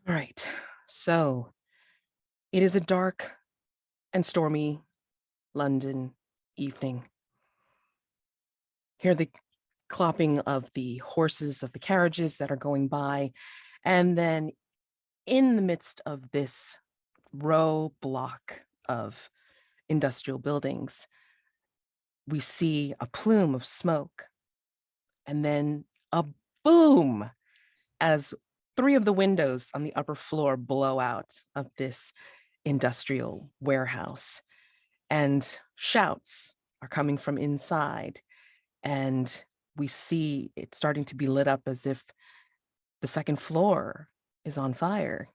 All right. So it is a dark and stormy London evening. Hear the clopping of the horses of the carriages that are going by. And then in the midst of this row block of industrial buildings, we see a plume of smoke and then a boom as three of the windows on the upper floor blow out of this industrial warehouse, and shouts are coming from inside, and we see it starting to be lit up as if the second floor is on fire,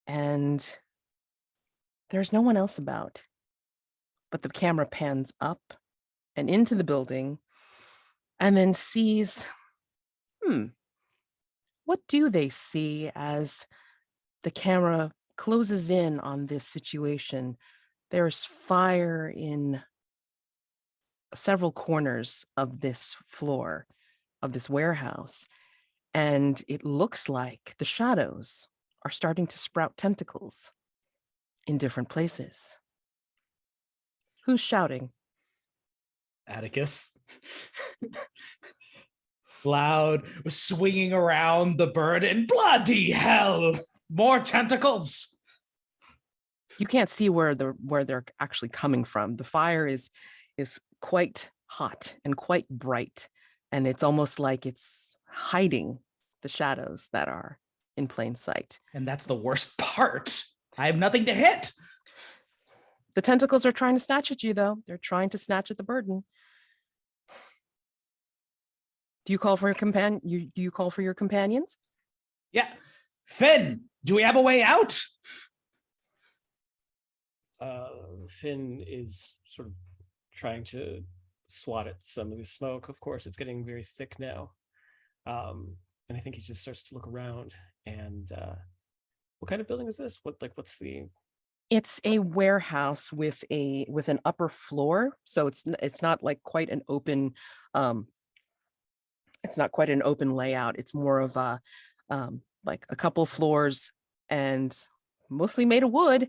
and there's no one else about. But the camera pans up and into the building and then sees, what do they see as the camera closes in on this situation? There's fire in several corners of this floor, of this warehouse, and it looks like the shadows are starting to sprout tentacles in different places. Who's shouting? Atticus. Loud, swinging around the bird, and bloody hell, more tentacles. You can't see where they're actually coming from. The fire is quite hot and quite bright, and it's almost like it's hiding the shadows that are in plain sight. And that's the worst part. I have nothing to hit. The tentacles are trying to snatch at you, though. They're trying to snatch at the burden. Do you call for your call for your companions? Yeah. Finn, do we have a way out? Finn is sort of trying to swat at some of the smoke. Of course, it's getting very thick now. And I think he just starts to look around. And what kind of building is this? What's the... It's a warehouse with an upper floor, so it's not like quite an open it's not quite an open layout. It's more of a like a couple floors and mostly made of wood.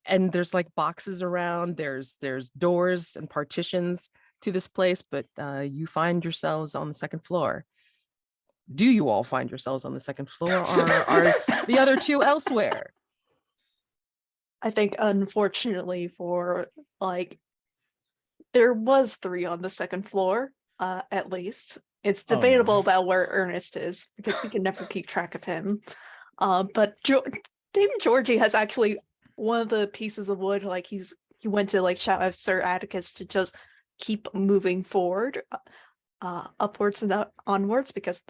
And there's like boxes around. There's doors and partitions to this place, but you find yourselves on the second floor. Do you all find yourselves on the second floor, or are the other two elsewhere? I think, unfortunately, there was 3 on the second floor, at least. It's debatable about where Ernest is, because we can never keep track of him. But Dame Georgie has actually one of the pieces of wood, he went to shout at Sir Atticus to just keep moving forward, upwards and onwards, because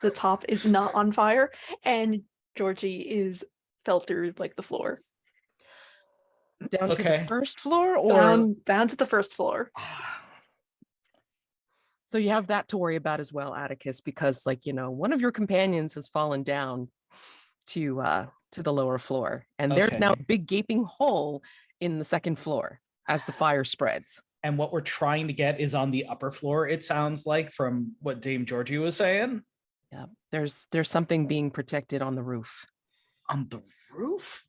the top is not on fire, and Georgie fell through the floor. Down to the first floor, or down to the first floor. So you have that to worry about as well, Atticus, because one of your companions has fallen down to the lower floor, and there's now a big gaping hole in the second floor as the fire spreads. And what we're trying to get is on the upper floor, it sounds like, from what Dame Georgie was saying. Yeah, there's something being protected on the roof. On the roof?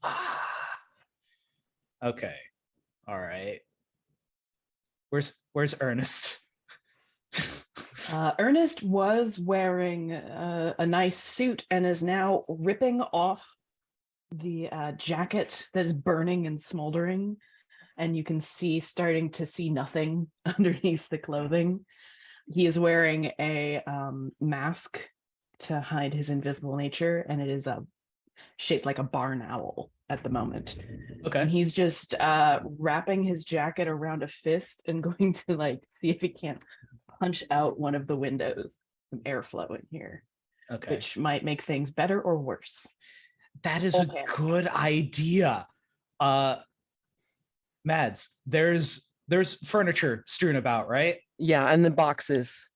Okay. All right. Where's Ernest? Ernest was wearing a nice suit and is now ripping off the jacket that is burning and smoldering, and you can starting to see nothing underneath the clothing. He is wearing a mask to hide his invisible nature, and it is shaped like a barn owl at the moment. Okay. And he's just wrapping his jacket around a fist and going to see if he can't punch out one of the windows, some airflow in here. Okay. Which might make things better or worse. That is a good idea. Mads, there's furniture strewn about, right? Yeah, and the boxes,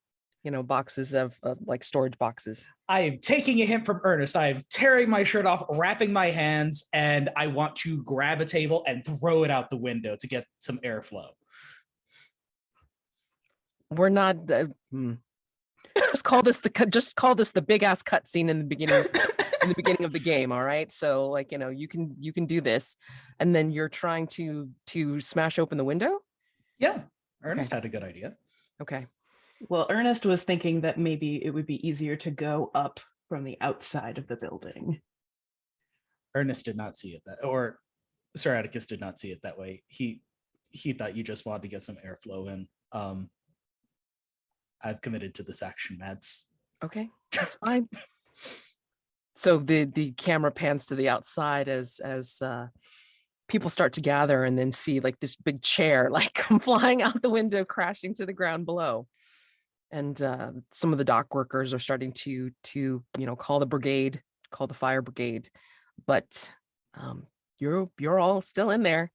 boxes of storage boxes. I am taking a hint from Ernest. I am tearing my shirt off, wrapping my hands, and I want to grab a table and throw it out the window to get some airflow. We're not. Just call this the big ass cut scene in the beginning in the beginning of the game. All right. So like, you can do this. And then you're trying to smash open the window. Yeah. Ernest had a good idea. Okay. Well, Ernest was thinking that maybe it would be easier to go up from the outside of the building. Ernest did not see it or Sir Atticus did not see it that way. He thought you just wanted to get some airflow in. I've committed to this action, Mads. Okay, that's fine. So the camera pans to the outside as people start to gather, and then see like this big chair like come flying out the window, crashing to the ground below. And some of the dock workers are starting to call the brigade, call the fire brigade, but you're all still in there.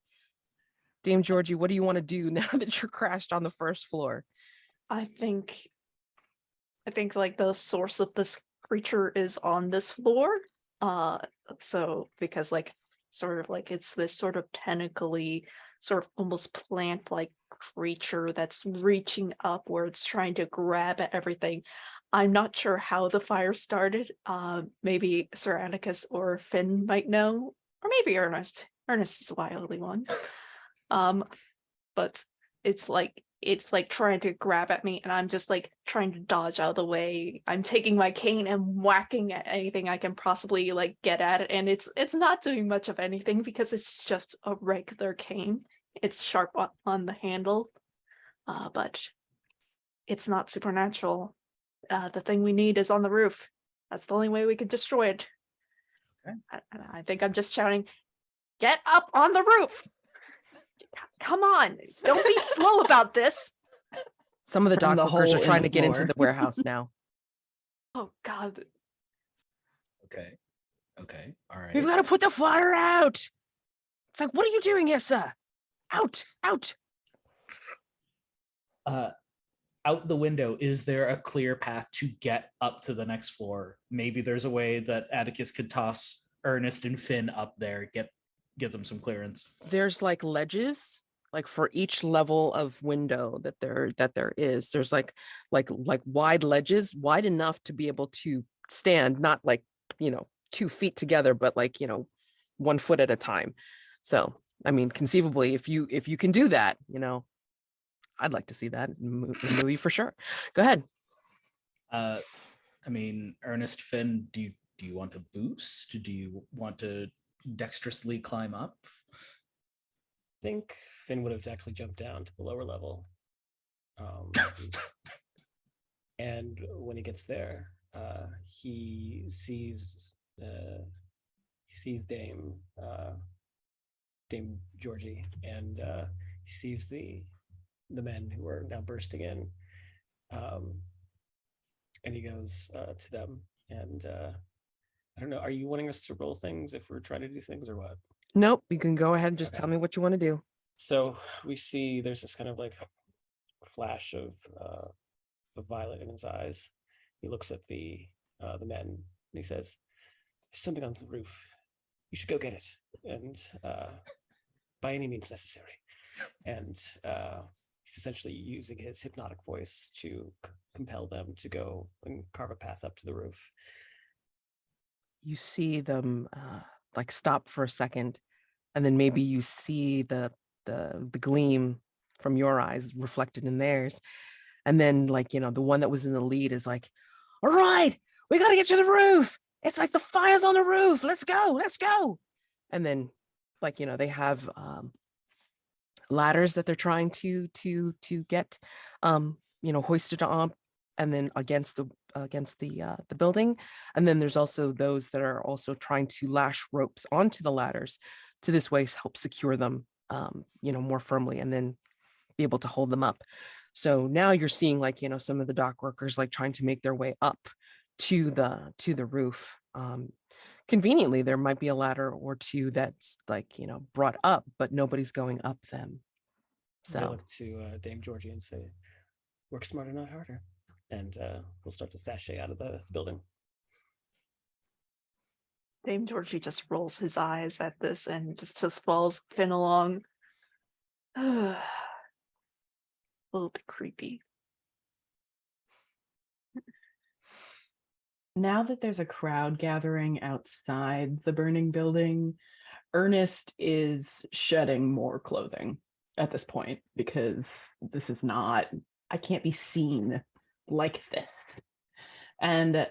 Dame Georgie, what do you want to do now that you're crashed on the first floor? I think like the source of this creature is on this floor. So because like sort of like it's this sort of tentacly, sort of almost plant-like creature that's reaching upwards, trying to grab at everything. I'm not sure how the fire started. Maybe Sir Atticus or Finn might know, or maybe Ernest. Ernest is a wily one. But it's like trying to grab at me, and I'm just like trying to dodge out of the way. I'm taking my cane and whacking at anything I can possibly like get at it, and it's not doing much of anything because it's just a regular cane. It's sharp on the handle, but it's not supernatural. The thing we need is on the roof. That's the only way we could destroy it. Okay. I think I'm just shouting, "Get up on the roof! Come on, don't be slow about this." Some of the From dock the workers hole are in trying the to get into floor. the warehouse now. Oh God. Okay. All right. We've got to put the flyer out. It's like, what are you doing here, sir? Out. Out the window, is there a clear path to get up to the next floor? Maybe there's a way that Atticus could toss Ernest and Finn up there, get them some clearance. There's like ledges, like for each level of window that there is. There's like wide ledges, wide enough to be able to stand, not like 2 feet together, but like 1 foot at a time. So I mean, conceivably, if you can do that, I'd like to see that in the movie for sure. Go ahead. I mean, Ernest, Finn, do you want to boost? Do you want to dexterously climb up? I think Finn would have actually jumped down to the lower level. And when he gets there, he sees Dame Georgie, and he sees the men who are now bursting in, and he goes to them. And I don't know, are you wanting us to roll things if we're trying to do things, or what? Nope, you can go ahead and just Okay. tell me what you want to do. So we see there's this kind of like flash of violet in his eyes. He looks at the men and he says, "There's something on the roof. You should go get it, and by any means necessary." And he's essentially using his hypnotic voice to compel them to go and carve a path up to the roof. You see them like stop for a second, and then maybe you see the gleam from your eyes reflected in theirs, and then like the one that was in the lead is like, "All right, we got to get to the roof. It's like the fire's on the roof. Let's go." And then like they have ladders that they're trying to get hoisted on, and then against the building. And then there's also those that are also trying to lash ropes onto the ladders to this way help secure them more firmly, and then be able to hold them up. So now you're seeing like some of the dock workers like trying to make their way up to the roof. Conveniently, there might be a ladder or two that's like brought up, but nobody's going up them. So I So look to Dame Georgie and say, "Work smarter, not harder." And we'll start to sashay out of the building. Dame Georgie just rolls his eyes at this and just follows Finn along. A little bit creepy. now that there's a crowd gathering outside the burning building, Ernest is shedding more clothing at this point because this is not, I can't be seen like this. And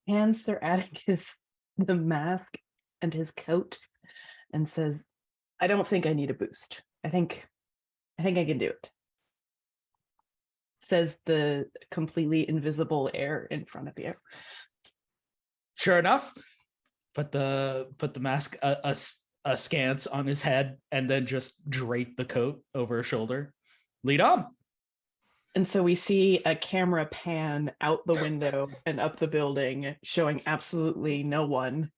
hands Sir Atticus the mask and his coat and says, I don't think I need a boost. I think I can do it. Says the completely invisible air in front of you. Sure enough, put the mask askance on his head and then just drape the coat over his shoulder. Lead on. And so we see a camera pan out the window and up the building, showing absolutely no one,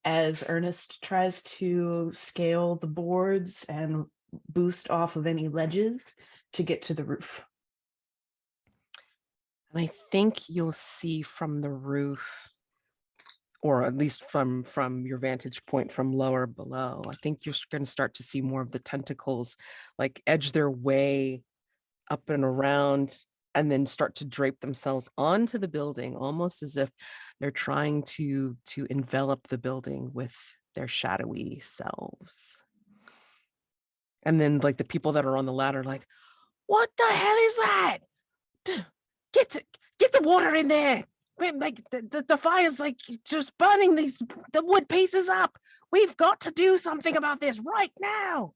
as Ernest tries to scale the boards and boost off of any ledges to get to the roof. And I think you'll see from the roof, or at least from your vantage point from lower below, I think you're going to start to see more of the tentacles like edge their way up and around and then start to drape themselves onto the building, almost as if they're trying to envelop the building with their shadowy selves. And then like the people that are on the ladder, like, what the hell is that? Get the water in there. Like the fire's like just burning the wood pieces up. We've got to do something about this right now.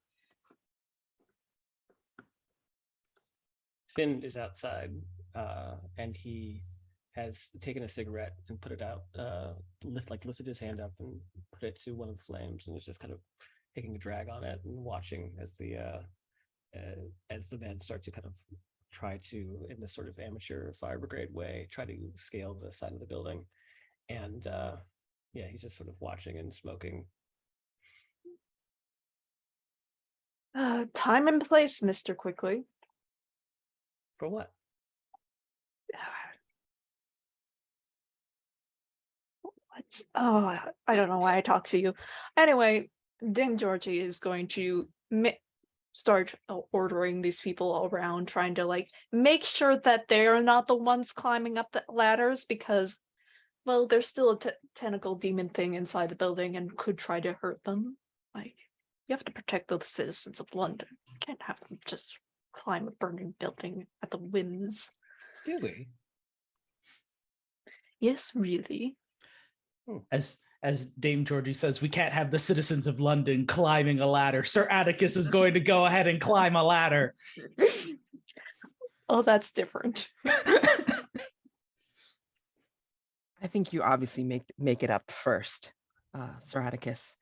Finn is outside, and he has taken a cigarette and put it out, lifted his hand up and put it to one of the flames, and is just kind of taking a drag on it and watching as the men start to kind of try to, in this sort of amateur fire brigade way, try to scale the side of the building. And he's just sort of watching and smoking. Time and place, Mr. Quickly. For what? What? Oh, I don't know why I talk to you. Anyway, Dame Georgie is going to start ordering these people around, trying to like make sure that they're not the ones climbing up the ladders, because, well, there's still a tentacle demon thing inside the building and could try to hurt them. Like, you have to protect the citizens of London. You can't have them just climb a burning building at the whims. Do we? Yes, really. As Dame Georgie says, we can't have the citizens of London climbing a ladder. Sir Atticus is going to go ahead and climb a ladder. Oh, that's different. I think you obviously make it up first, Sir Atticus.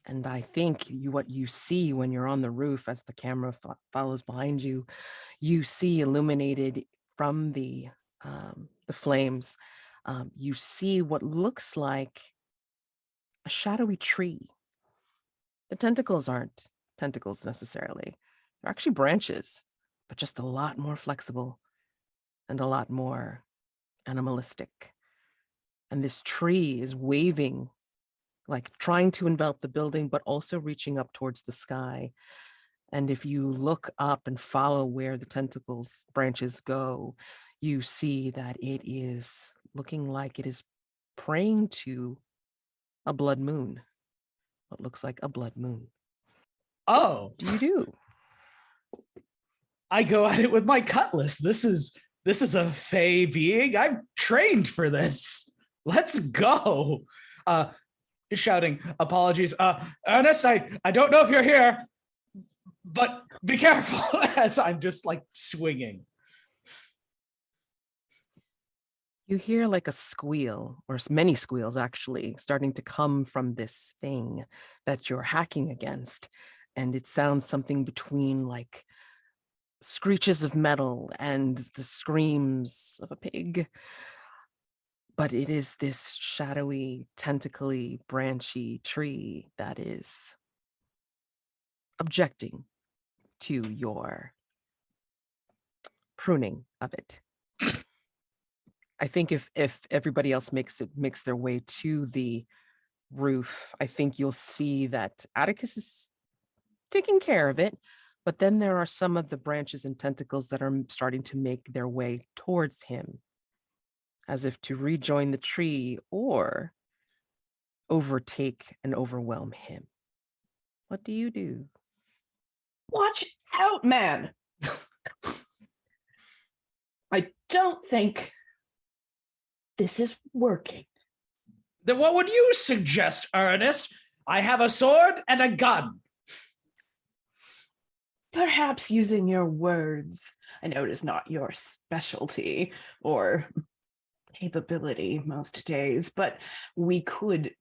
And I think what you see when you're on the roof, as the camera follows behind you, you see illuminated from the flames. You see what looks like a shadowy tree. The tentacles aren't tentacles necessarily. They're actually branches, but just a lot more flexible and a lot more animalistic. And this tree is waving, like trying to envelop the building, but also reaching up towards the sky. And if you look up and follow where the tentacles branches go, you see that it is looking like it is praying to a blood moon. What looks like a blood moon. Oh, What do you do? I go at it with my cutlass. This is a fey being. I'm trained for this. Let's go. Shouting apologies. Ernest, I don't know if you're here, but be careful, as I'm just like swinging. You hear like a squeal, or many squeals actually, starting to come from this thing that you're hacking against. And it sounds something between like screeches of metal and the screams of a pig. But it is this shadowy, tentacly, branchy tree that is objecting to your pruning of it. I think if everybody else makes their way to the roof, I think you'll see that Atticus is taking care of it, but then there are some of the branches and tentacles that are starting to make their way towards him. as if to rejoin the tree or overtake and overwhelm him. What do you do? Watch out, man. I don't think this is working. Then what would you suggest, Ernest? I have a sword and a gun. Perhaps using your words. I know it is not your specialty or capability most days, but we could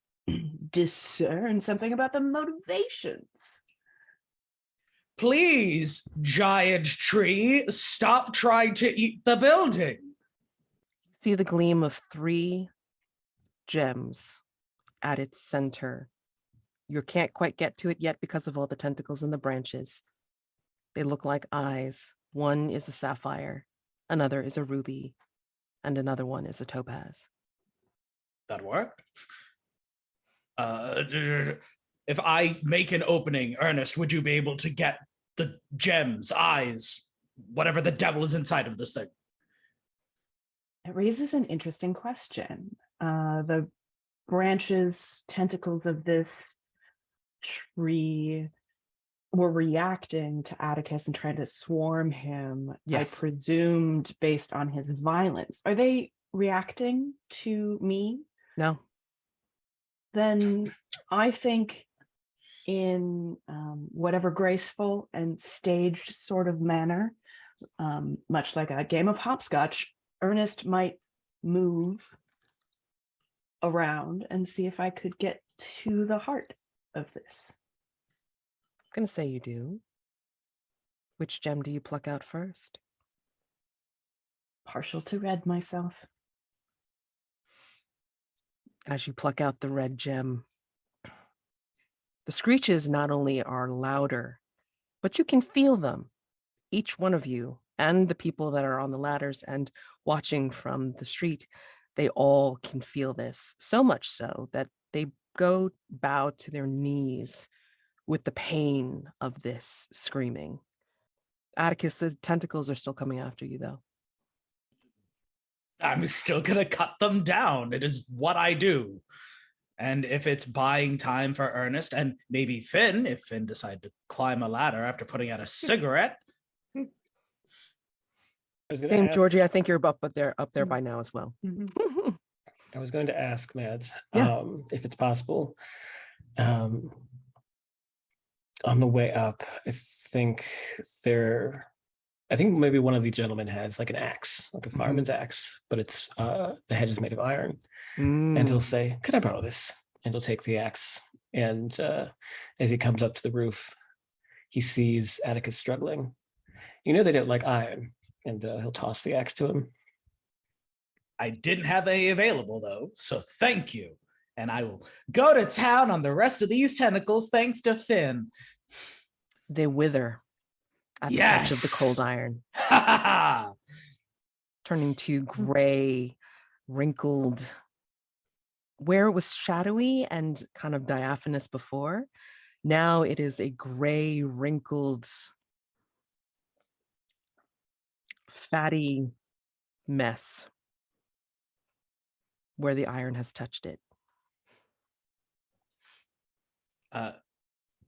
discern something about the motivations. Please, giant tree, stop trying to eat the building. See the gleam of 3 gems at its center. You can't quite get to it yet because of all the tentacles and the branches. They look like eyes. One is a sapphire, another is a ruby, and another one is a topaz. That work? If I make an opening, Ernest, would you be able to get the gems, eyes, whatever the devil is inside of this thing? It raises an interesting question. The branches, tentacles of this tree were reacting to Atticus and trying to swarm him. Yes. I presumed based on his violence. Are they reacting to me? No. Then I think in whatever graceful and staged sort of manner, much like a game of hopscotch, Ernest might move around and see if I could get to the heart of this. I'm going to say you do. Which gem do you pluck out first? Partial to red myself. As you pluck out the red gem, the screeches not only are louder, but you can feel them. Each one of you and the people that are on the ladders and watching from the street, they all can feel this, so much so that they go bow to their knees with the pain of this screaming. Atticus, the tentacles are still coming after you, though. I'm still gonna cut them down. It is what I do. And if it's buying time for Ernest and maybe Finn, if Finn decided to climb a ladder after putting out a cigarette. Dame Georgie, I think you're up there by now as well. I was going to ask Mads, Yeah. if it's possible. On the way up, I think maybe one of the gentlemen has like an axe, like a fireman's axe, but it's the head is made of iron. And he'll say, "Could I borrow this?" And he'll take the axe. And as he comes up to the roof, he sees Atticus struggling. You know they don't like iron, and he'll toss the axe to him. I didn't have any available though, so thank you. And I will go to town on the rest of these tentacles thanks to Finn. They wither at the touch of the cold iron, turning to gray, wrinkled. Where it was shadowy and kind of diaphanous before, now it is a gray, wrinkled, fatty mess where the iron has touched it.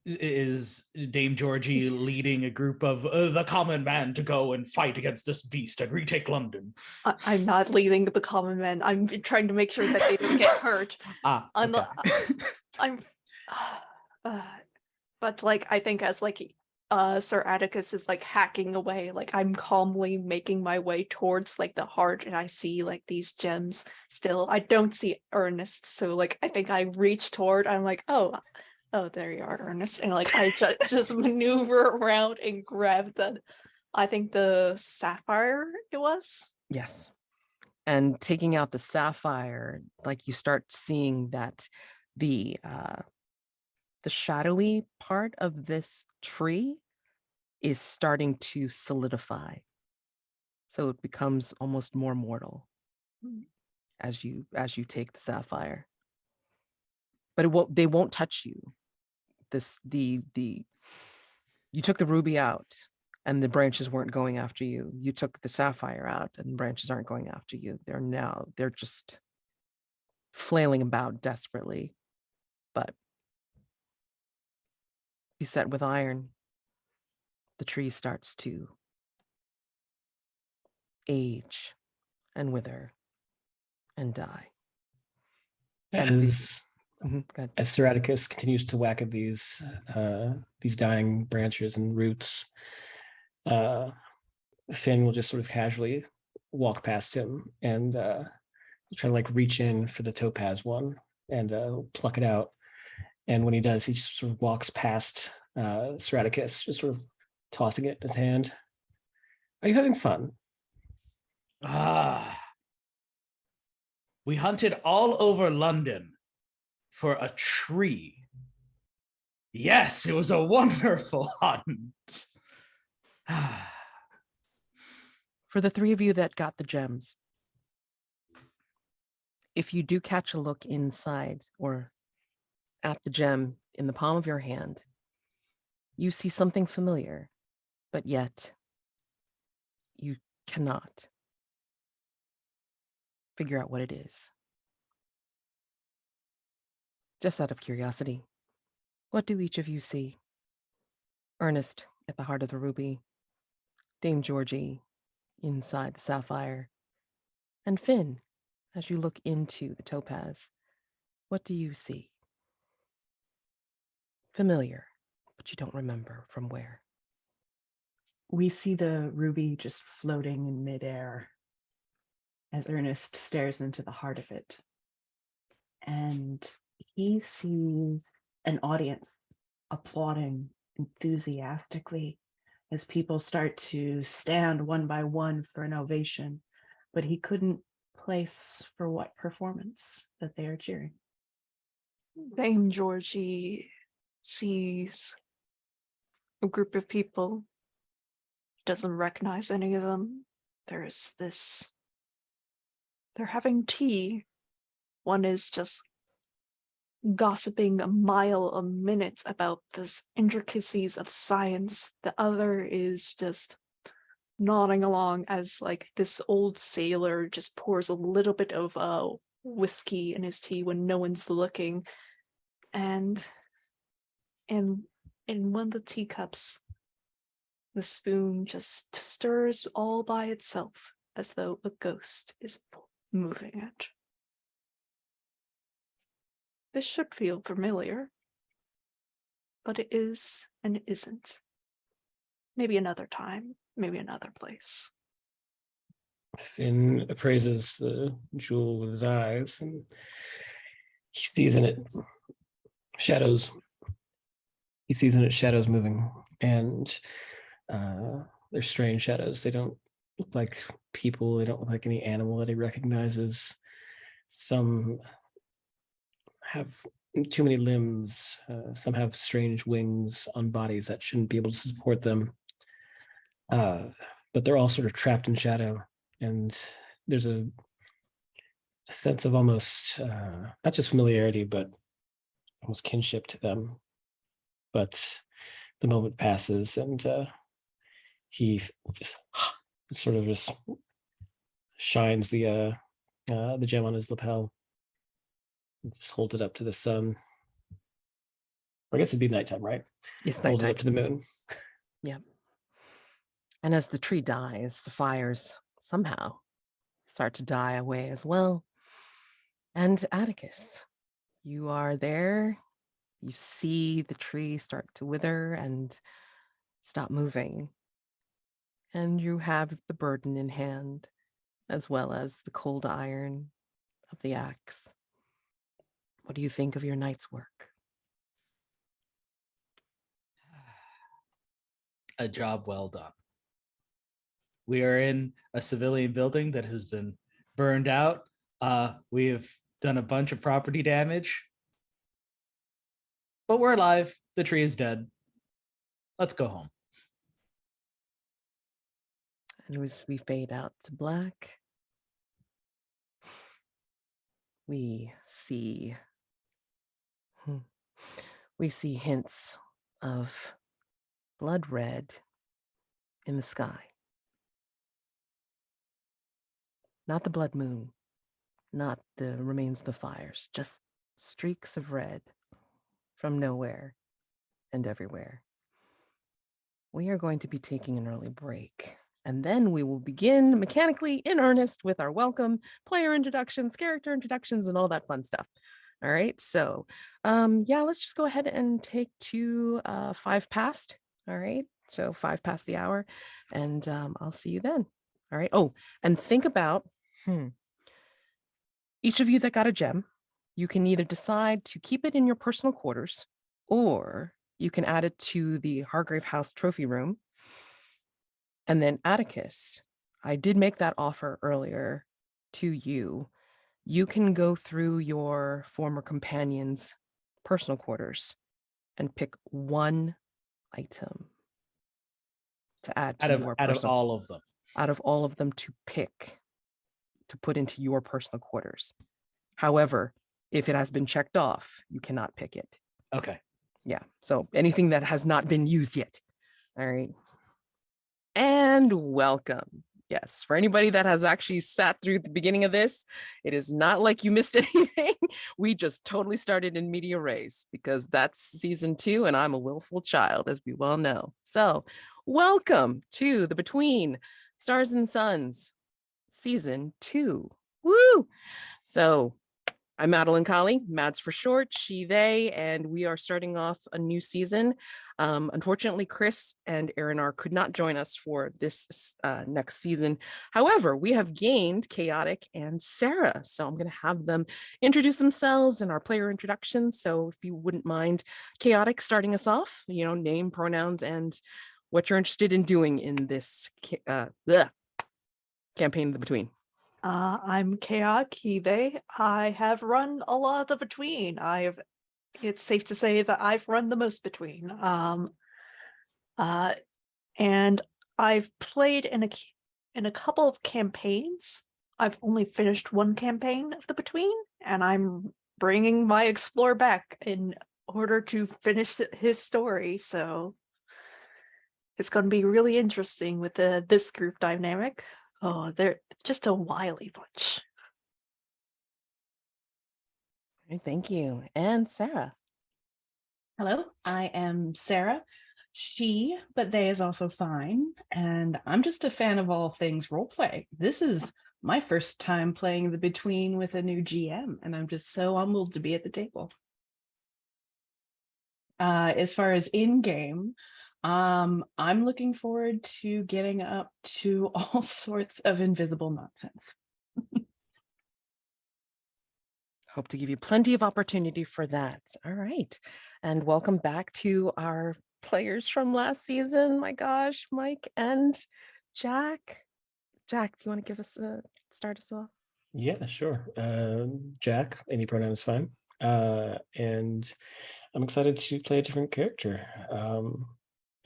Is Dame Georgie leading a group of the common man to go and fight against this beast and retake London? I'm not leading the common men. I'm trying to make sure that they don't get hurt. Okay. But like I think as like Sir Atticus is like hacking away, like I'm calmly making my way towards like the heart, and I see like these gems still. I don't see Ernest, so like I think I reach toward. I'm like, oh, there you are, Ernest, and like I just maneuver around and grab I think the sapphire it was. Yes. And taking out the sapphire, like you start seeing that the shadowy part of this tree is starting to solidify. So it becomes almost more mortal as you take the sapphire. But they won't touch you. You took the ruby out, and the branches weren't going after you. You took the sapphire out, and the branches aren't going after you. They're just flailing about desperately, but beset with iron, the tree starts to age and wither and die. And go ahead. As Sir Atticus continues to whack at these dying branches and roots, Finn will just sort of casually walk past him and try to like reach in for the topaz one and pluck it out. And when he does, he just sort of walks past Sir Atticus, just sort of tossing it in his hand. Are you having fun? We hunted all over London for a tree. Yes, it was a wonderful hunt. For the three of you that got the gems, if you do catch a look inside or at the gem in the palm of your hand, you see something familiar, but yet you cannot figure out what it is. Just out of curiosity, what do each of you see? Ernest at the heart of the ruby, Dame Georgie inside the sapphire, and Finn, as you look into the topaz, what do you see? Familiar, but you don't remember from where. We see the ruby just floating in midair as Ernest stares into the heart of it. And he sees an audience applauding enthusiastically as people start to stand one by one for an ovation, but he couldn't place for what performance that they are cheering. Dame Georgie sees a group of people, doesn't recognize any of them. There's this, they're having tea. One is just gossiping a mile a minute about the intricacies of science. The other is just nodding along as like this old sailor just pours a little bit of whiskey in his tea when no one's looking. And in one of the teacups, the spoon just stirs all by itself as though a ghost is moving it. This should feel familiar, but it is and isn't. Maybe another time, maybe another place. Finn appraises the jewel with his eyes, and he sees in it shadows. He sees in it shadows moving, and they're strange shadows. They don't look like people. They don't look like any animal that he recognizes. Some have too many limbs. Some have strange wings on bodies that shouldn't be able to support them. But they're all sort of trapped in shadow. And there's a sense of almost, not just familiarity, but almost kinship to them. But the moment passes, and he just sort of just shines the gem on his lapel. Just hold it up to the sun. Or I guess it'd be nighttime, right? It's Hold it nighttime. up to the moon. Yeah. And as the tree dies, the fires somehow start to die away as well. And Atticus, you are there. You see the tree start to wither and stop moving. And you have the burden in hand, as well as the cold iron of the axe. What do you think of your night's work? A job well done. We are in a civilian building that has been burned out. We have done a bunch of property damage, but we're alive. The tree is dead. Let's go home. And as we fade out to black, we see hints of blood red in the sky. Not the blood moon, not the remains of the fires, just streaks of red from nowhere and everywhere. We are going to be taking an early break, and then we will begin mechanically in earnest with our welcome, player introductions, character introductions, and all that fun stuff. All right, so yeah, let's just go ahead and take to 5 past. All right, so 5 past the hour, and I'll see you then. All right. Oh, and think about each of you that got a gem. You can either decide to keep it in your personal quarters, or you can add it to the Hargrave House trophy room. And then Atticus, I did make that offer earlier to you. You can go through your former companion's personal quarters and pick one item to add to your Out of personal, all of them. out of all of them to pick to put into your personal quarters. However, if it has been checked off, you cannot pick it. Okay. Yeah. So anything that has not been used yet. All right. And welcome. Yes, for anybody that has actually sat through the beginning of this, it is not like you missed anything. We just totally started in media res because that's season 2 and I'm a willful child, as we well know. So welcome to the Between Stars and Suns season 2. Woo! So I'm Madelancholy, Mads for short, she, they, and we are starting off a new season. Unfortunately, Chris and Arinar could not join us for this next season. However, we have gained Chaotic and Sarah, so I'm going to have them introduce themselves in our player introductions. So if you wouldn't mind, Chaotic starting us off, name, pronouns, and what you're interested in doing in this campaign of the Between. I'm Chaotic, he, they. I have run a lot of the Between. It's safe to say that I've run the most Between. And I've played in a couple of campaigns. I've only finished one campaign of the Between, and I'm bringing my explorer back in order to finish his story. So it's going to be really interesting with this group dynamic. Oh, they're just a wily bunch. Okay, thank you. And Sarah. Hello, I am Sarah. She, but they is also fine. And I'm just a fan of all things roleplay. This is my first time playing the Between with a new GM, and I'm just so humbled to be at the table. As far as in-game, I'm looking forward to getting up to all sorts of invisible nonsense. Hope to give you plenty of opportunity for that. All right. And welcome back to our players from last season. My gosh, Mike and Jack. Jack, do you want to give us start us off? Yeah, sure. Jack, any pronoun is fine. And I'm excited to play a different character.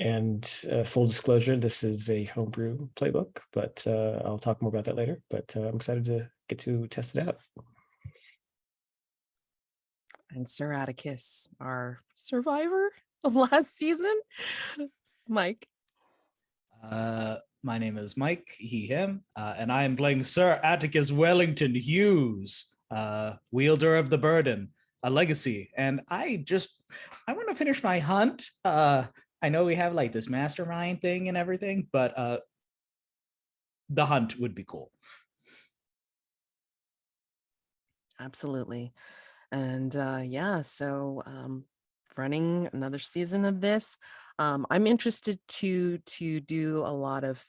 And full disclosure, this is a homebrew playbook, but I'll talk more about that later. But I'm excited to get to test it out. And Sir Atticus, our survivor of last season. Mike. My name is Mike, he, him, and I am playing Sir Atticus Wellington-Hughes, wielder of the burden, a legacy. And I want to finish my hunt. I know we have like this mastermind thing and everything, but the hunt would be cool. Absolutely. And yeah, so running another season of this. I'm interested to do a lot of,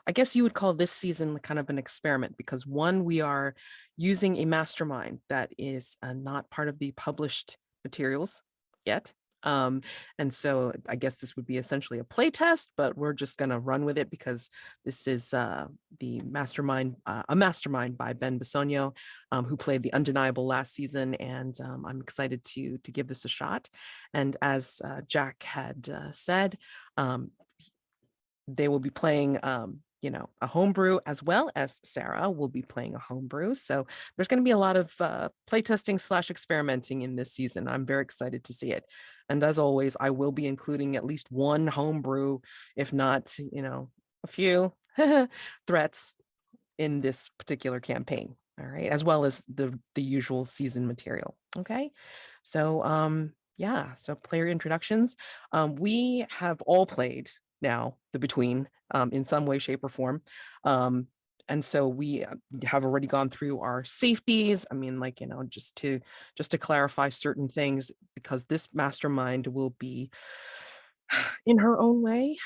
I guess you would call this season kind of an experiment, because one, we are using a mastermind that is not part of the published materials yet. And so I guess this would be essentially a play test, but we're just going to run with it because this is the mastermind, a mastermind by Ben Bisogno, who played the Undeniable last season. And I'm excited to give this a shot. And as Jack had said, they will be playing a homebrew, as well as Sarah will be playing a homebrew. So there's going to be a lot of playtesting / experimenting in this season. I'm very excited to see it. And as always, I will be including at least one homebrew, if not, a few threats in this particular campaign. All right, as well as the usual season material. Okay, so yeah, so player introductions. We have all played now the Between in some way, shape, or form. And so we have already gone through our safeties. I mean, like, just to clarify certain things, because this mastermind will be, in her own way,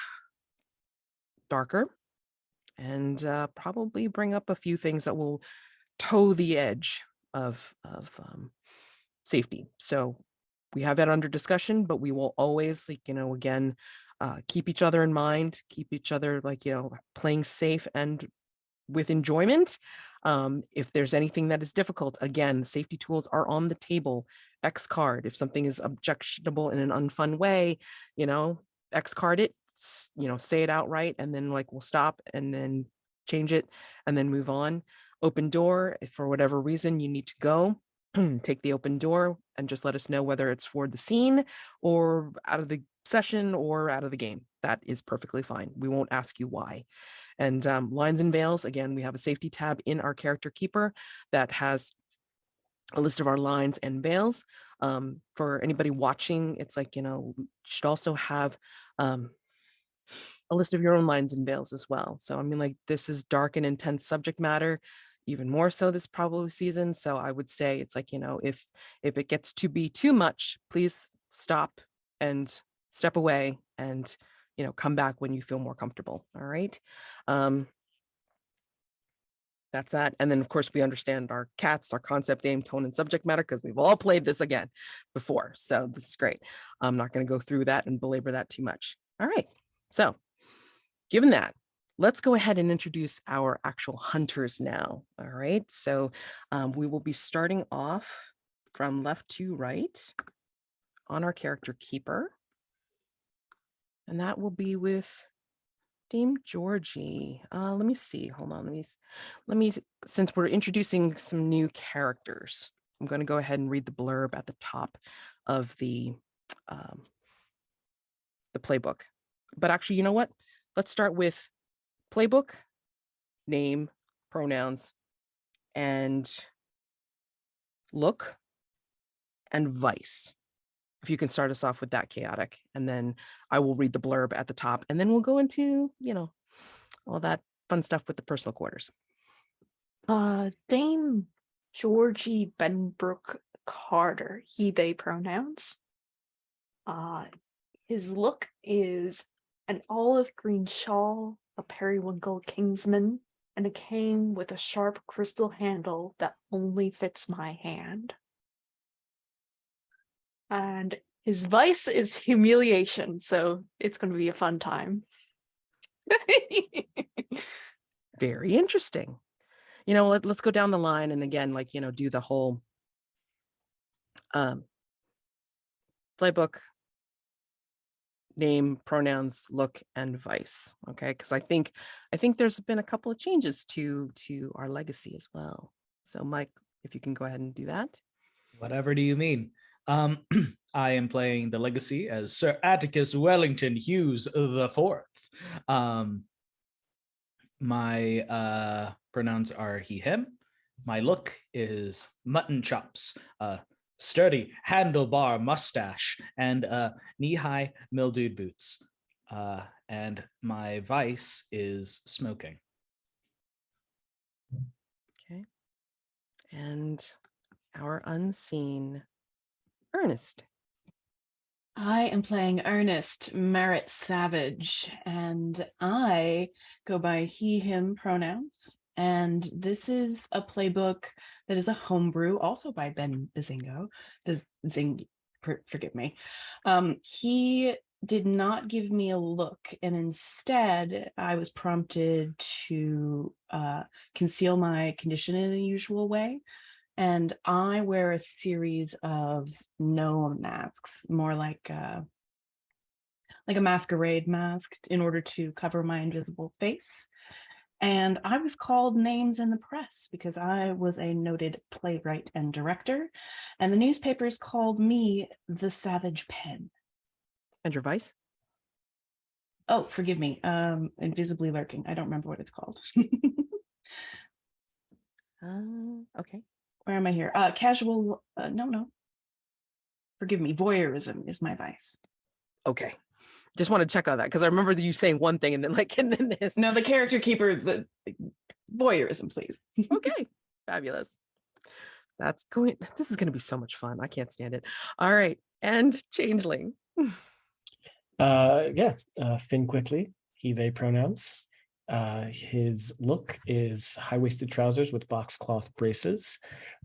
darker, and probably bring up a few things that will toe the edge of safety. So we have that under discussion, but we will always, again, keep each other in mind, keep each other playing safe and with enjoyment. If there's anything that is difficult, again, safety tools are on the table. X card. If something is objectionable in an unfun way, X card it, say it outright, and then we'll stop and then change it and then move on. Open door, if for whatever reason you need to go, take the open door and just let us know whether it's for the scene or out of the session or out of the game. That is perfectly fine. We won't ask you why. And lines and veils, again, we have a safety tab in our character keeper that has a list of our lines and veils. For anybody watching, it's you should also have a list of your own lines and veils as well. So I mean, this is dark and intense subject matter, even more so this probably season. So I would say it's if it gets to be too much, please stop and step away and come back when you feel more comfortable. All right. That's that. And then of course we understand our cats, our concept, aim, tone, and subject matter, because we've all played this again before. So this is great. I'm not going to go through that and belabor that too much. All right. So given that, let's go ahead and introduce our actual hunters now. All right. So we will be starting off from left to right on our character keeper. And that will be with Dame Georgie. Let me see. Hold on. Let me, since we're introducing some new characters, I'm going to go ahead and read the blurb at the top of the playbook. But actually, you know what? Let's start with playbook, name, pronouns, and look, and vice. If you can start us off with that, Chaotic, and then I will read the blurb at the top, and then we'll go into, all that fun stuff with the personal quarters. Dame Georgie Benbrook-Carter, he, they pronouns. His look is an olive green shawl, a periwinkle kingsman, and a cane with a sharp crystal handle that only fits my hand. And his vice is humiliation, so it's going to be a fun time. Very interesting. Let's go down the line and again, do the whole playbook, name, pronouns, look, and vice. Okay, because I think there's been a couple of changes to our legacy as well. So Mike, if you can go ahead and do that. Whatever do you mean? I am playing the legacy as Sir Atticus Wellington-Hughes IV. My pronouns are he, him. My look is mutton chops, sturdy handlebar mustache, and knee-high mildewed boots. And my vice is smoking. Okay. And our unseen Ernest. I am playing Ernest Marit-Savage, and I go by he, him pronouns. And this is a playbook that is a homebrew, also by Ben Bazingo. Forgive me. He did not give me a look, and instead I was prompted to conceal my condition in a usual way. And I wear a series of gnome masks, more like a masquerade mask, in order to cover my invisible face. And I was called names in the press because I was a noted playwright and director, and the newspapers called me the Savage Pen. And your vice? Oh, forgive me. Invisibly lurking. I don't remember what it's called. Okay. Where am I here? Casual. No. Forgive me. Voyeurism is my vice. Okay. Just want to check on that because I remember you saying one thing and then this. No, the character keeper is the voyeurism, please. Okay. Fabulous. This is going to be so much fun. I can't stand it. All right. And Changeling. Finn Quickly, he, they pronouns. His look is high-waisted trousers with boxcloth braces,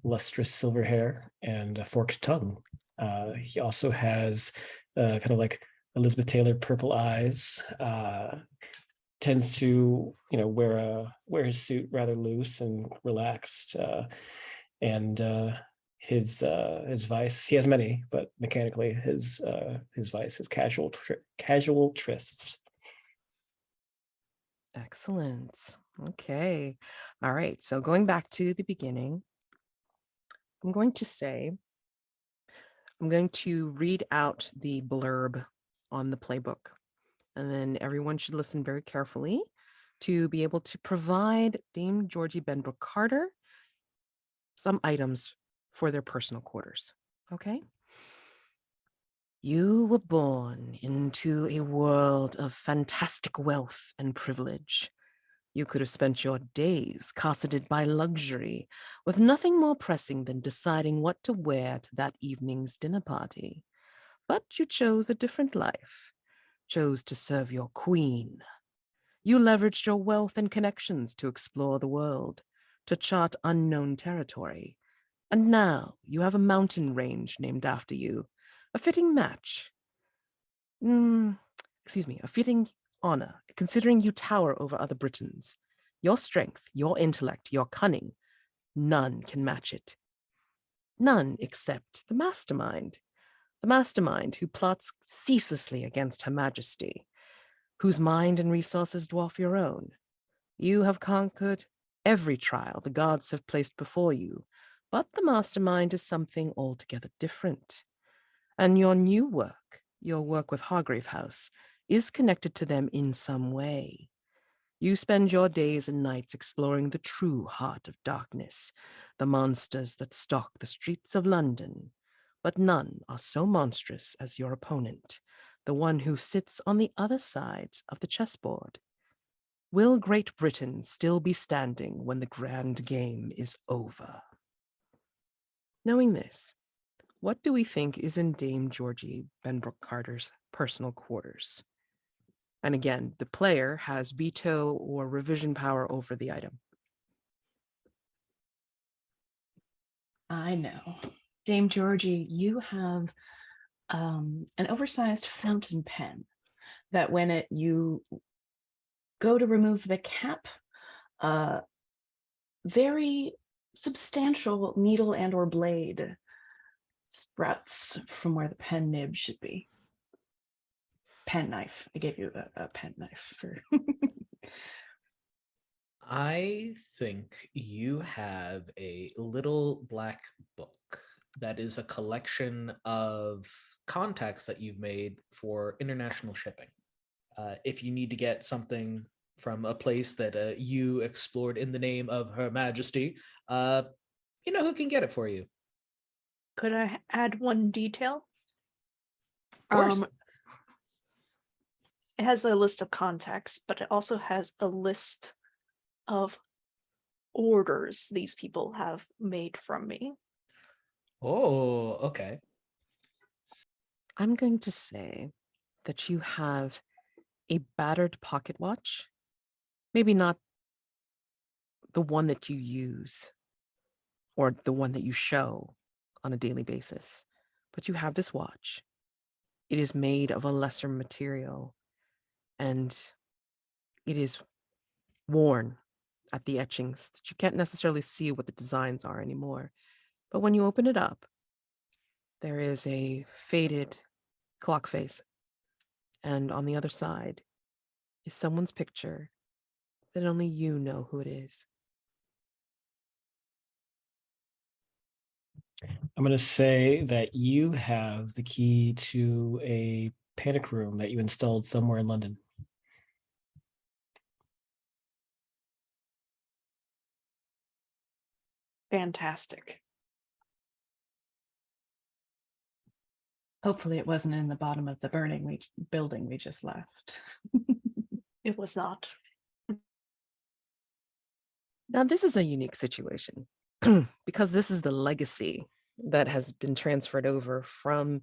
lustrous silver hair, and a forked tongue. He also has kind of like Elizabeth Taylor purple eyes. Tends to wear his suit rather loose and relaxed. His vice, he has many, but mechanically his vice is casual trysts. Excellent. Okay. All right. So going back to the beginning, I'm going to read out the blurb on the playbook, and then everyone should listen very carefully to be able to provide Dame Georgie Benbrook-Carter some items for their personal quarters. Okay? You were born into a world of fantastic wealth and privilege. You could have spent your days cosseted by luxury, with nothing more pressing than deciding what to wear to that evening's dinner party. But you chose a different life, chose to serve your queen. You leveraged your wealth and connections to explore the world, to chart unknown territory. And now you have a mountain range named after you, a fitting match. A fitting honor, considering you tower over other Britons. Your strength, your intellect, your cunning, none can match it. None except the mastermind who plots ceaselessly against Her Majesty, whose mind and resources dwarf your own. You have conquered every trial the gods have placed before you, but the mastermind is something altogether different. And your new work, your work with Hargrave House, is connected to them in some way. You spend your days and nights exploring the true heart of darkness, the monsters that stalk the streets of London. But none are so monstrous as your opponent, the one who sits on the other side of the chessboard. Will Great Britain still be standing when the grand game is over? Knowing this, what do we think is in Dame Georgie Benbrook-Carter's personal quarters? And again, the player has veto or revision power over the item. I know. Dame Georgie, you have an oversized fountain pen that when you go to remove the cap, very substantial needle and or blade sprouts from where the pen nib should be. Pen knife. I gave you a pen knife for. I think you have a little black book that is a collection of contacts that you've made for international shipping. If you need to get something from a place that you explored in the name of Her Majesty, you know who can get it for you. Could I add one detail? Of course. It has a list of contacts, but it also has a list of orders these people have made from me. Oh, okay. I'm going to say that you have a battered pocket watch, maybe not the one that you use or the one that you show on a daily basis, but you have this watch. It is made of a lesser material, and it is worn at the etchings that you can't necessarily see what the designs are anymore. But when you open it up, there is a faded clock face, and on the other side is someone's picture then only you know who it is. I'm going to say that you have the key to a panic room that you installed somewhere in London. Fantastic. Hopefully it wasn't in the bottom of the building we just left. It was not. Now, this is a unique situation because this is the legacy that has been transferred over from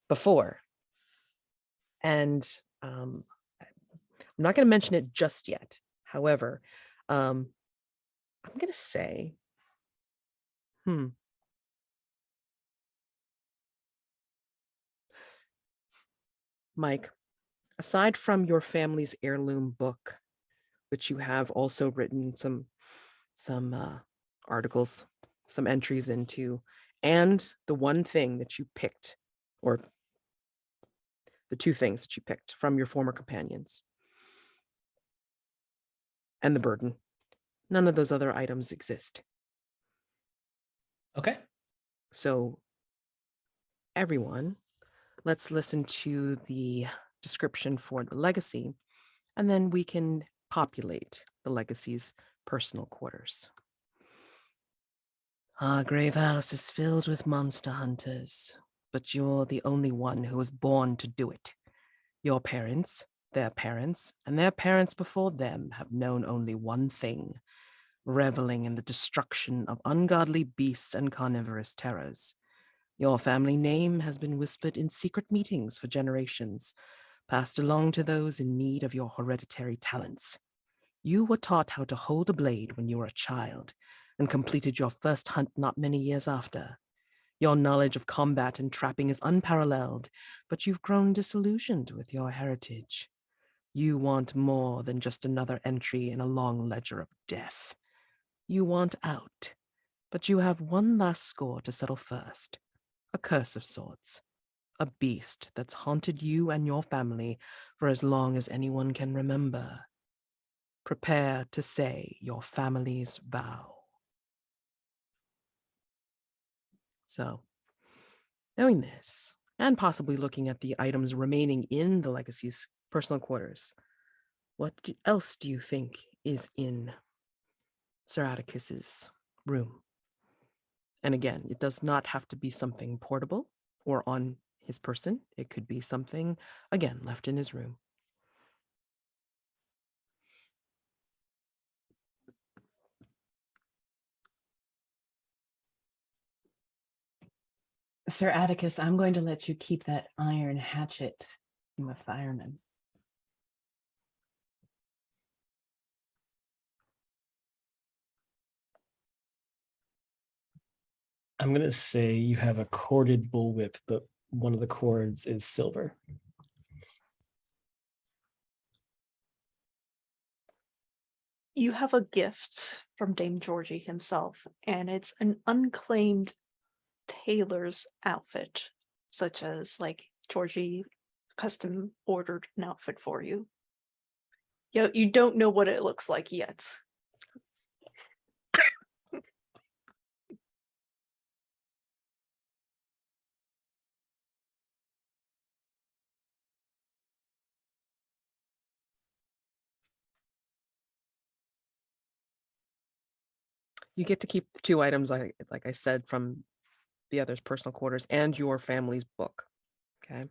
before. And I'm not going to mention it just yet. However, I'm going to say, Mike, aside from your family's heirloom book, which you have also written some articles, some entries into, and the one thing that you picked, or the two things that you picked from your former companions, and the burden, none of those other items exist. Okay. So, everyone, let's listen to the description for the legacy, and then we can populate the legacy's personal quarters. Hargrave House is filled with monster hunters, but you're the only one who was born to do it. Your parents, their parents, and their parents before them have known only one thing: reveling in the destruction of ungodly beasts and carnivorous terrors. Your family name has been whispered in secret meetings for generations, passed along to those in need of your hereditary talents. You were taught how to hold a blade when you were a child, and completed your first hunt not many years after. Your knowledge of combat and trapping is unparalleled, but you've grown disillusioned with your heritage. You want more than just another entry in a long ledger of death. You want out, but you have one last score to settle first. A curse of sorts. A beast that's haunted you and your family for as long as anyone can remember. Prepare to say your family's vow. So, knowing this, and possibly looking at the items remaining in the legacy's personal quarters, what else do you think is in Sir Atticus's room? And again, it does not have to be something portable or on his person. It could be something, again, left in his room. Sir Atticus, I'm going to let you keep that iron hatchet from a fireman. I'm going to say you have a corded bullwhip, but one of the cords is silver. You have a gift from Dame Georgie himself, and it's an unclaimed tailor's outfit, such as like Georgie custom ordered an outfit for you. You don't know what it looks like yet. You get to keep the two items, like I said, from the other's personal quarters and your family's book. Okay.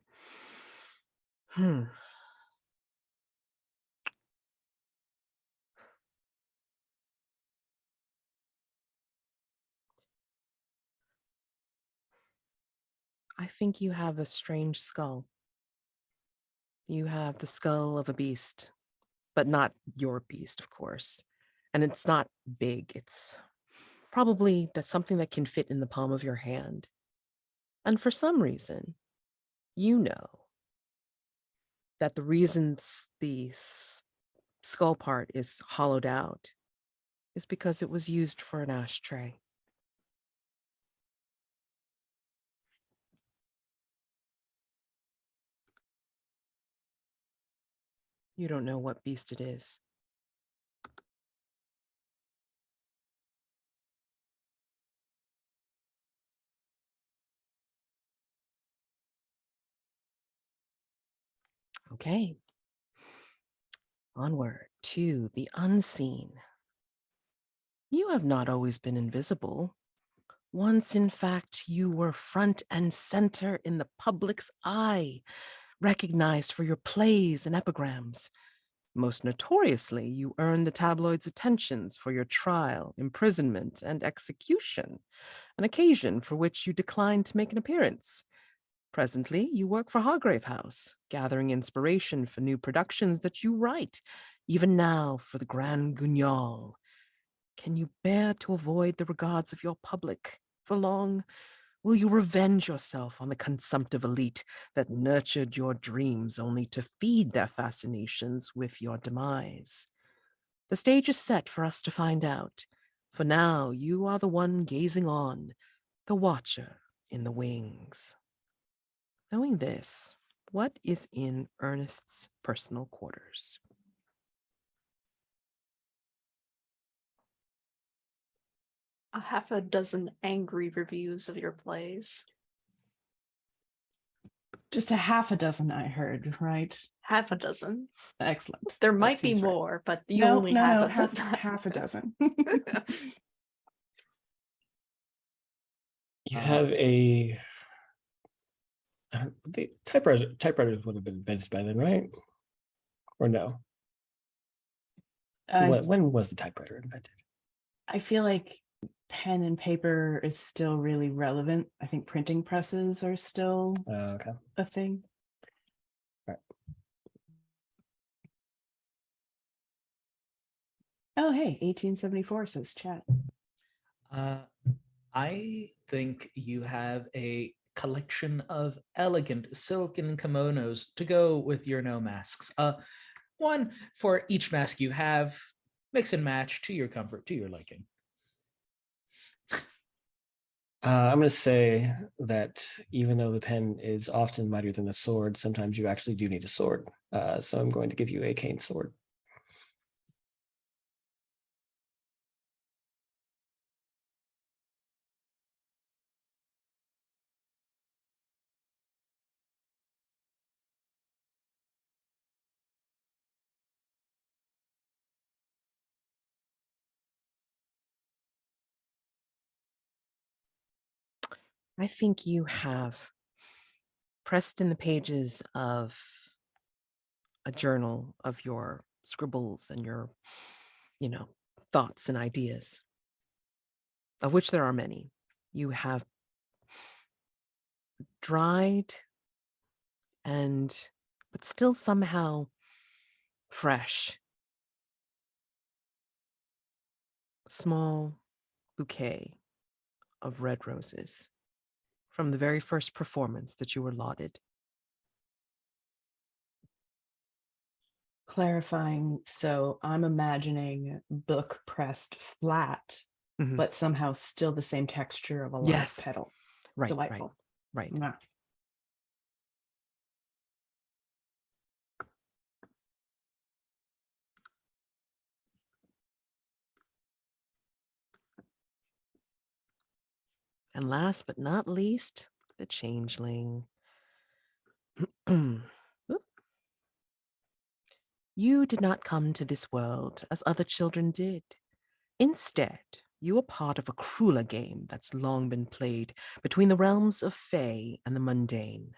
I think you have a strange skull. You have the skull of a beast, but not your beast, of course. And it's not big. It's probably that's something that can fit in the palm of your hand. And for some reason, you know that the reason the skull part is hollowed out is because it was used for an ashtray. You don't know what beast it is. Okay. Onward to the unseen. You have not always been invisible. Once, in fact, you were front and center in the public's eye, recognized for your plays and epigrams. Most notoriously, you earned the tabloids' attentions for your trial, imprisonment, and execution, an occasion for which you declined to make an appearance. Presently, you work for Hargrave House, gathering inspiration for new productions that you write, even now for the Grand Guignol. Can you bear to avoid the regards of your public for long? Will you revenge yourself on the consumptive elite that nurtured your dreams only to feed their fascinations with your demise? The stage is set for us to find out. For now, you are the one gazing on, the watcher in the wings. Knowing this, what is in Ernest's personal quarters? A half a dozen angry reviews of your plays. Just a half a dozen, I heard, right? Half a dozen. Excellent. There That might be seems right. more, but you No, only no, have no, a half, dozen. half a dozen. You have a the typewriters would have been invented by then, right? Or no? When was the typewriter invented? I feel like pen and paper is still really relevant. I think printing presses are still Okay. a thing. Right. Oh, hey, 1874 says chat. I think you have a collection of elegant silken kimonos to go with your no masks. One for each mask you have, mix and match to your comfort, to your liking. I'm going to say that even though the pen is often mightier than the sword, sometimes you actually do need a sword. So I'm going to give you a cane sword. I think you have pressed in the pages of a journal of your scribbles and your, thoughts and ideas, of which there are many. You have dried but still somehow fresh, small bouquet of red roses from the very first performance that you were lauded. Clarifying, so I'm imagining book pressed flat, Mhm. but somehow still the same texture of a live Yes. petal. Right, Delightful. right. Mwah. And last but not least, the changeling. You did not come to this world as other children did. Instead, you are part of a crueler game that's long been played between the realms of Fae and the mundane.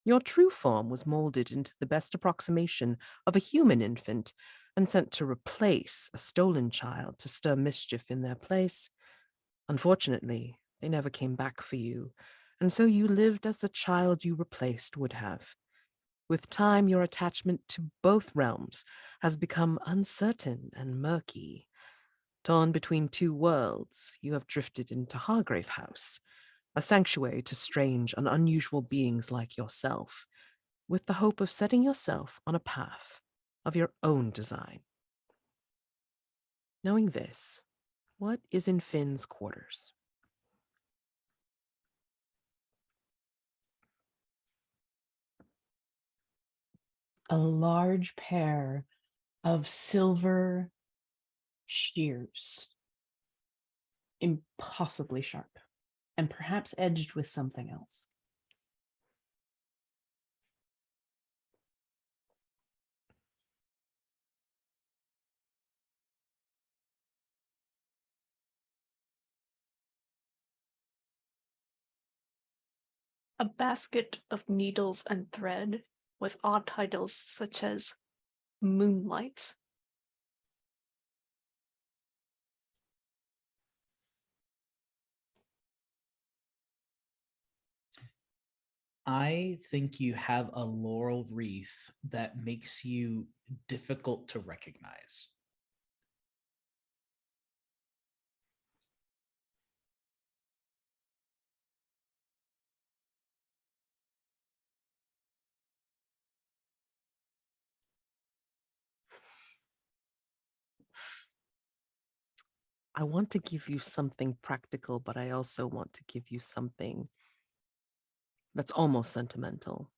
Your true form was molded into the best approximation of a human infant and sent to replace a stolen child to stir mischief in their place. Unfortunately, they never came back for you, and so you lived as the child you replaced would have. With time, your attachment to both realms has become uncertain and murky. Torn between two worlds, you have drifted into Hargrave House, a sanctuary to strange and unusual beings like yourself, with the hope of setting yourself on a path of your own design. Knowing this, what is in Finn's quarters? A large pair of silver shears, impossibly sharp, and perhaps edged with something else. A basket of needles and thread with odd titles such as Moonlight. I think you have a laurel wreath that makes you difficult to recognize. I want to give you something practical, but I also want to give you something that's almost sentimental.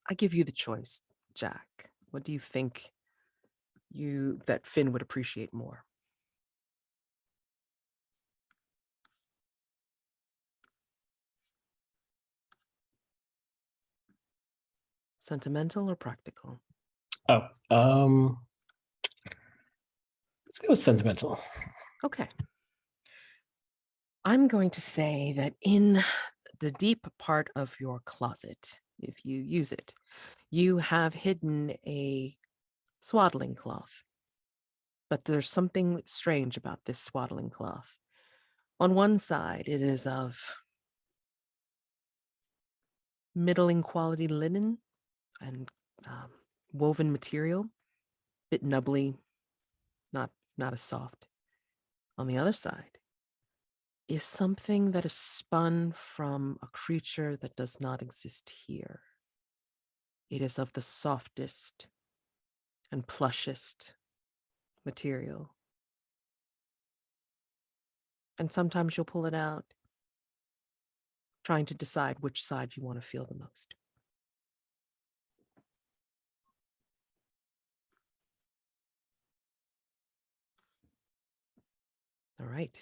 I give you the choice, Jack. What do you think that Finn would appreciate more? Sentimental or practical? Oh, let's go with sentimental. Okay. I'm going to say that in the deep part of your closet, if you use it, you have hidden a swaddling cloth. But there's something strange about this swaddling cloth. On one side, it is of middling quality linen and woven material, bit nubbly, not as soft. On the other side is something that is spun from a creature that does not exist here. It is of the softest and plushest material. And sometimes you'll pull it out, trying to decide which side you want to feel the most. All right.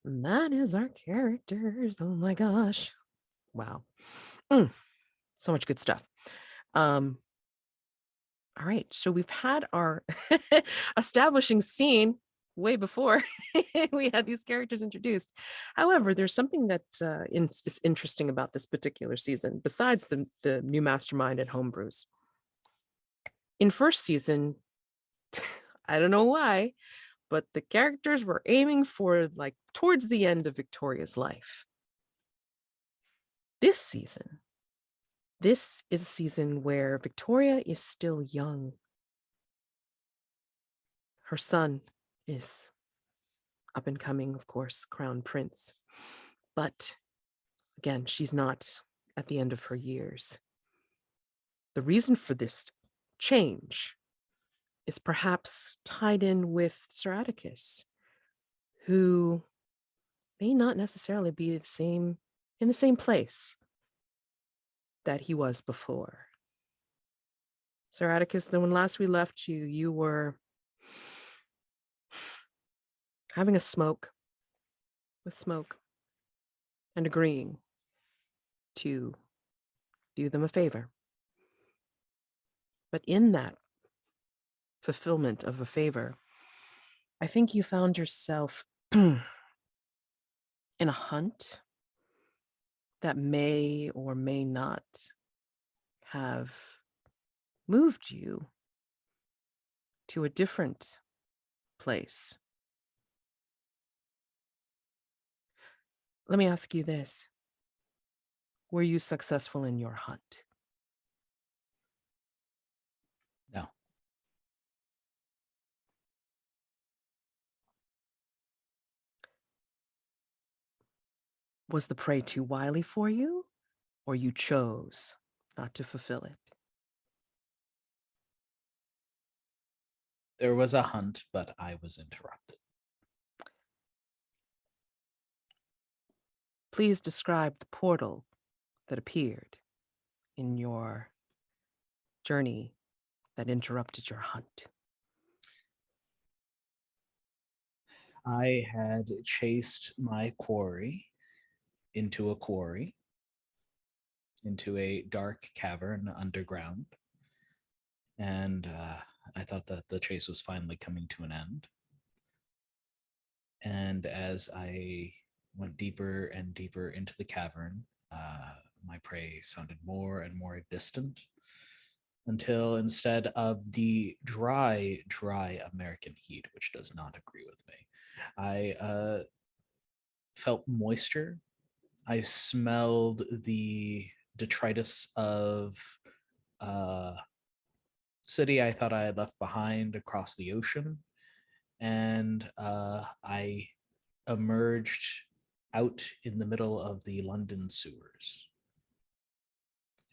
And that is our characters. Oh my gosh. Wow. So much good stuff. All right. So we've had our establishing scene way before we had these characters introduced. However, there's something that is interesting about this particular season, besides the new mastermind at Homebrews. In first season, I don't know why, but the characters were aiming for like towards the end of Victoria's life. This season, this is a season where Victoria is still young. Her son is up and coming, of course, crown prince. But again, she's not at the end of her years. The reason for this change is perhaps tied in with Sir Atticus, who may not necessarily be in the same place that he was before. Sir Atticus, then when last we left you, you were having a smoke and agreeing to do them a favor. But in that fulfillment of a favor, I think you found yourself in a hunt that may or may not have moved you to a different place. Let me ask you this. Were you successful in your hunt? No. Was the prey too wily for you, or you chose not to fulfill it? There was a hunt, but I was interrupted. Please describe the portal that appeared in your journey that interrupted your hunt. I had chased my quarry into a quarry, into a dark cavern underground. And I thought that the chase was finally coming to an end. And as I went deeper and deeper into the cavern, my prey sounded more and more distant until instead of the dry American heat, which does not agree with me, I felt moisture. I smelled the detritus of a city I thought I had left behind across the ocean. And I emerged out in the middle of the London sewers.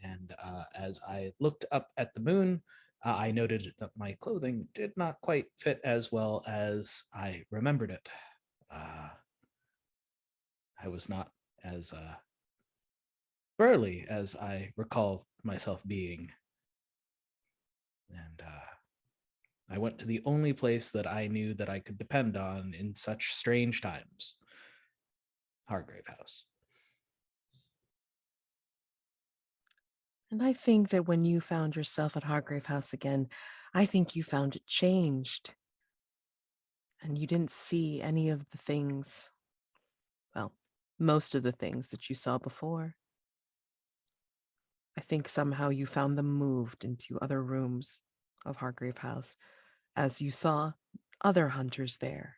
And as I looked up at the moon, I noted that my clothing did not quite fit as well as I remembered it. I was not as burly as I recall myself being. And I went to the only place that I knew that I could depend on in such strange times, Hargrave House. And I think that when you found yourself at Hargrave House again, I think you found it changed. And you didn't see any of the things, well, most of the things that you saw before. I think somehow you found them moved into other rooms of Hargrave House as you saw other hunters there,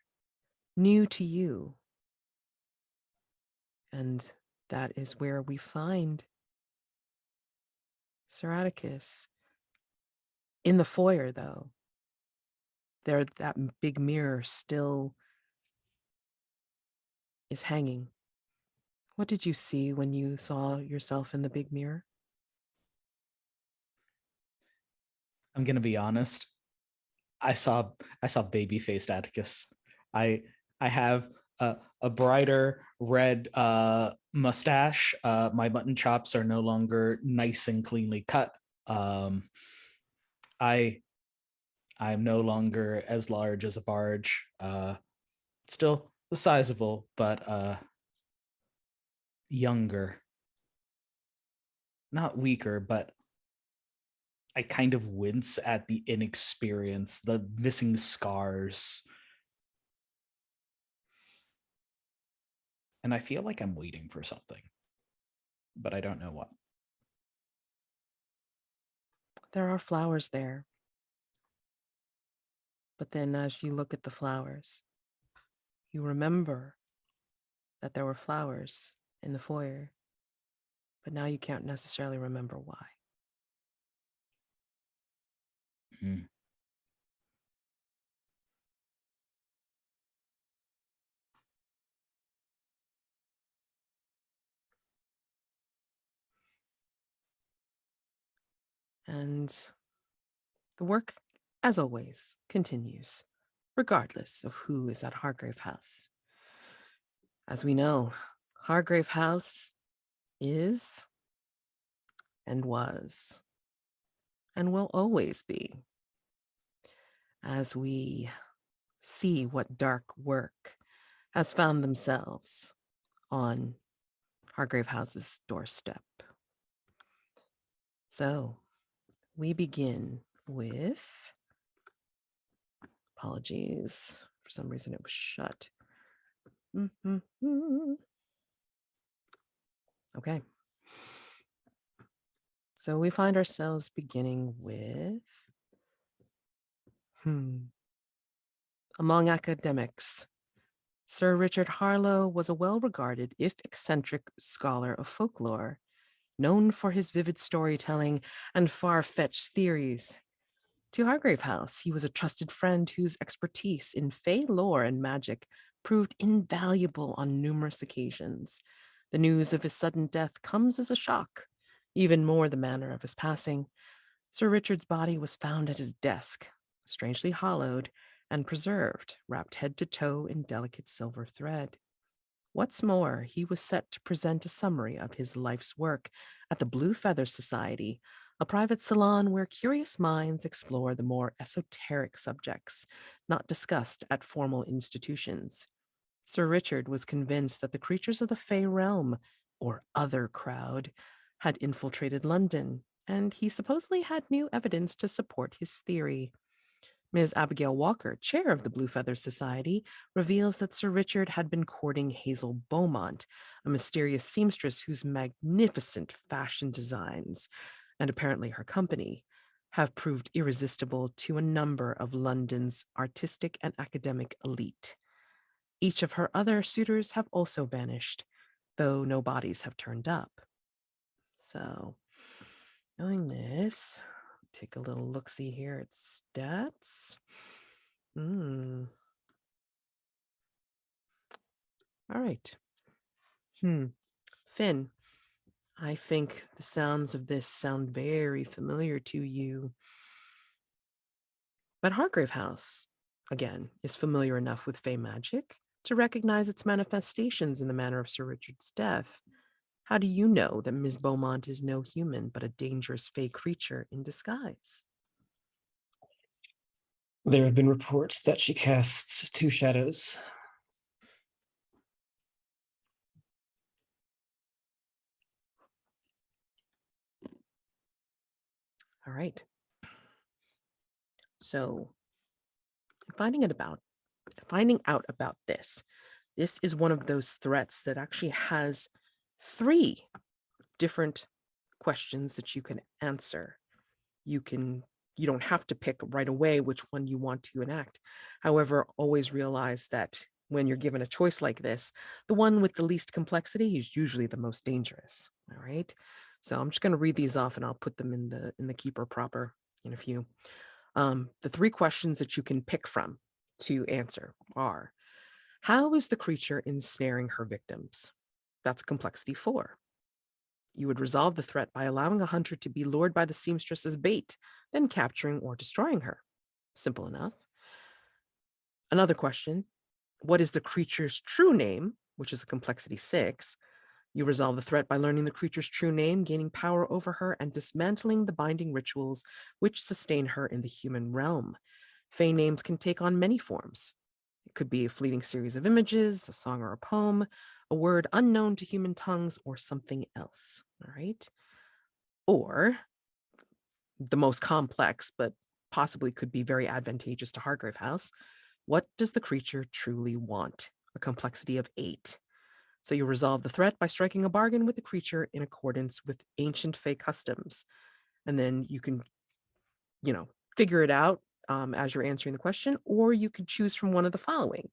new to you. And that is where we find Sir Atticus. In the foyer, though, there that big mirror still is hanging. What did you see when you saw yourself in the big mirror? I'm gonna be honest. I saw baby-faced Atticus. I have a brighter red mustache. My mutton chops are no longer nice and cleanly cut. I'm no longer as large as a barge. Still sizable, but younger. Not weaker, but I kind of wince at the inexperience, the missing scars. And I feel like I'm waiting for something, but I don't know what. There are flowers there. But then as you look at the flowers, you remember that there were flowers in the foyer, but now you can't necessarily remember why. Mm. And the work, as always, continues, regardless of who is at Hargrave House. As we know, Hargrave House is and was and will always be, as we see what dark work has found themselves on Hargrave House's doorstep. So we begin with, apologies, for some reason it was shut. Okay. So we find ourselves beginning with, among academics, Sir Richard Harlow was a well-regarded, if eccentric, scholar of folklore, known for his vivid storytelling and far-fetched theories. To Hargrave House, he was a trusted friend whose expertise in fey lore and magic proved invaluable on numerous occasions. The news of his sudden death comes as a shock, even more the manner of his passing. Sir Richard's body was found at his desk, strangely hollowed and preserved, wrapped head to toe in delicate silver thread. What's more, he was set to present a summary of his life's work at the Blue Feather Society, a private salon where curious minds explore the more esoteric subjects not discussed at formal institutions. Sir Richard was convinced that the creatures of the Fey realm, or other crowd, had infiltrated London, and he supposedly had new evidence to support his theory. Ms. Abigail Walker, chair of the Blue Feather Society, reveals that Sir Richard had been courting Hazel Beaumont, a mysterious seamstress whose magnificent fashion designs, and apparently her company, have proved irresistible to a number of London's artistic and academic elite. Each of her other suitors have also vanished, though no bodies have turned up. So, knowing this, take a little look-see here at stats. All right. Finn, I think the sounds of this sound very familiar to you. But Hargrave House, again, is familiar enough with Fey magic to recognize its manifestations in the manner of Sir Richard's death. How do you know that Ms. Beaumont is no human but a dangerous Fey creature in disguise? There have been reports that she casts 2 shadows. All right. So, finding out about this is one of those threats that actually has 3 different questions that you can answer. You don't have to pick right away which one you want to enact. However, always realize that when you're given a choice like this, the one with the least complexity is usually the most dangerous. All right. So I'm just going to read these off and I'll put them in the keeper proper in a few. The 3 questions that you can pick from to answer are: how is the creature ensnaring her victims? That's complexity 4. You would resolve the threat by allowing a hunter to be lured by the seamstress as bait, then capturing or destroying her. Simple enough. Another question: what is the creature's true name, which is a complexity 6. You resolve the threat by learning the creature's true name, gaining power over her, and dismantling the binding rituals which sustain her in the human realm. Fey names can take on many forms. It could be a fleeting series of images, a song or a poem, a word unknown to human tongues, or something else. All right. Or the most complex, but possibly could be very advantageous to Hargrave House: what does the creature truly want? A complexity of 8. So you resolve the threat by striking a bargain with the creature in accordance with ancient Fey customs. And then you can, figure it out as you're answering the question, or you could choose from one of the following.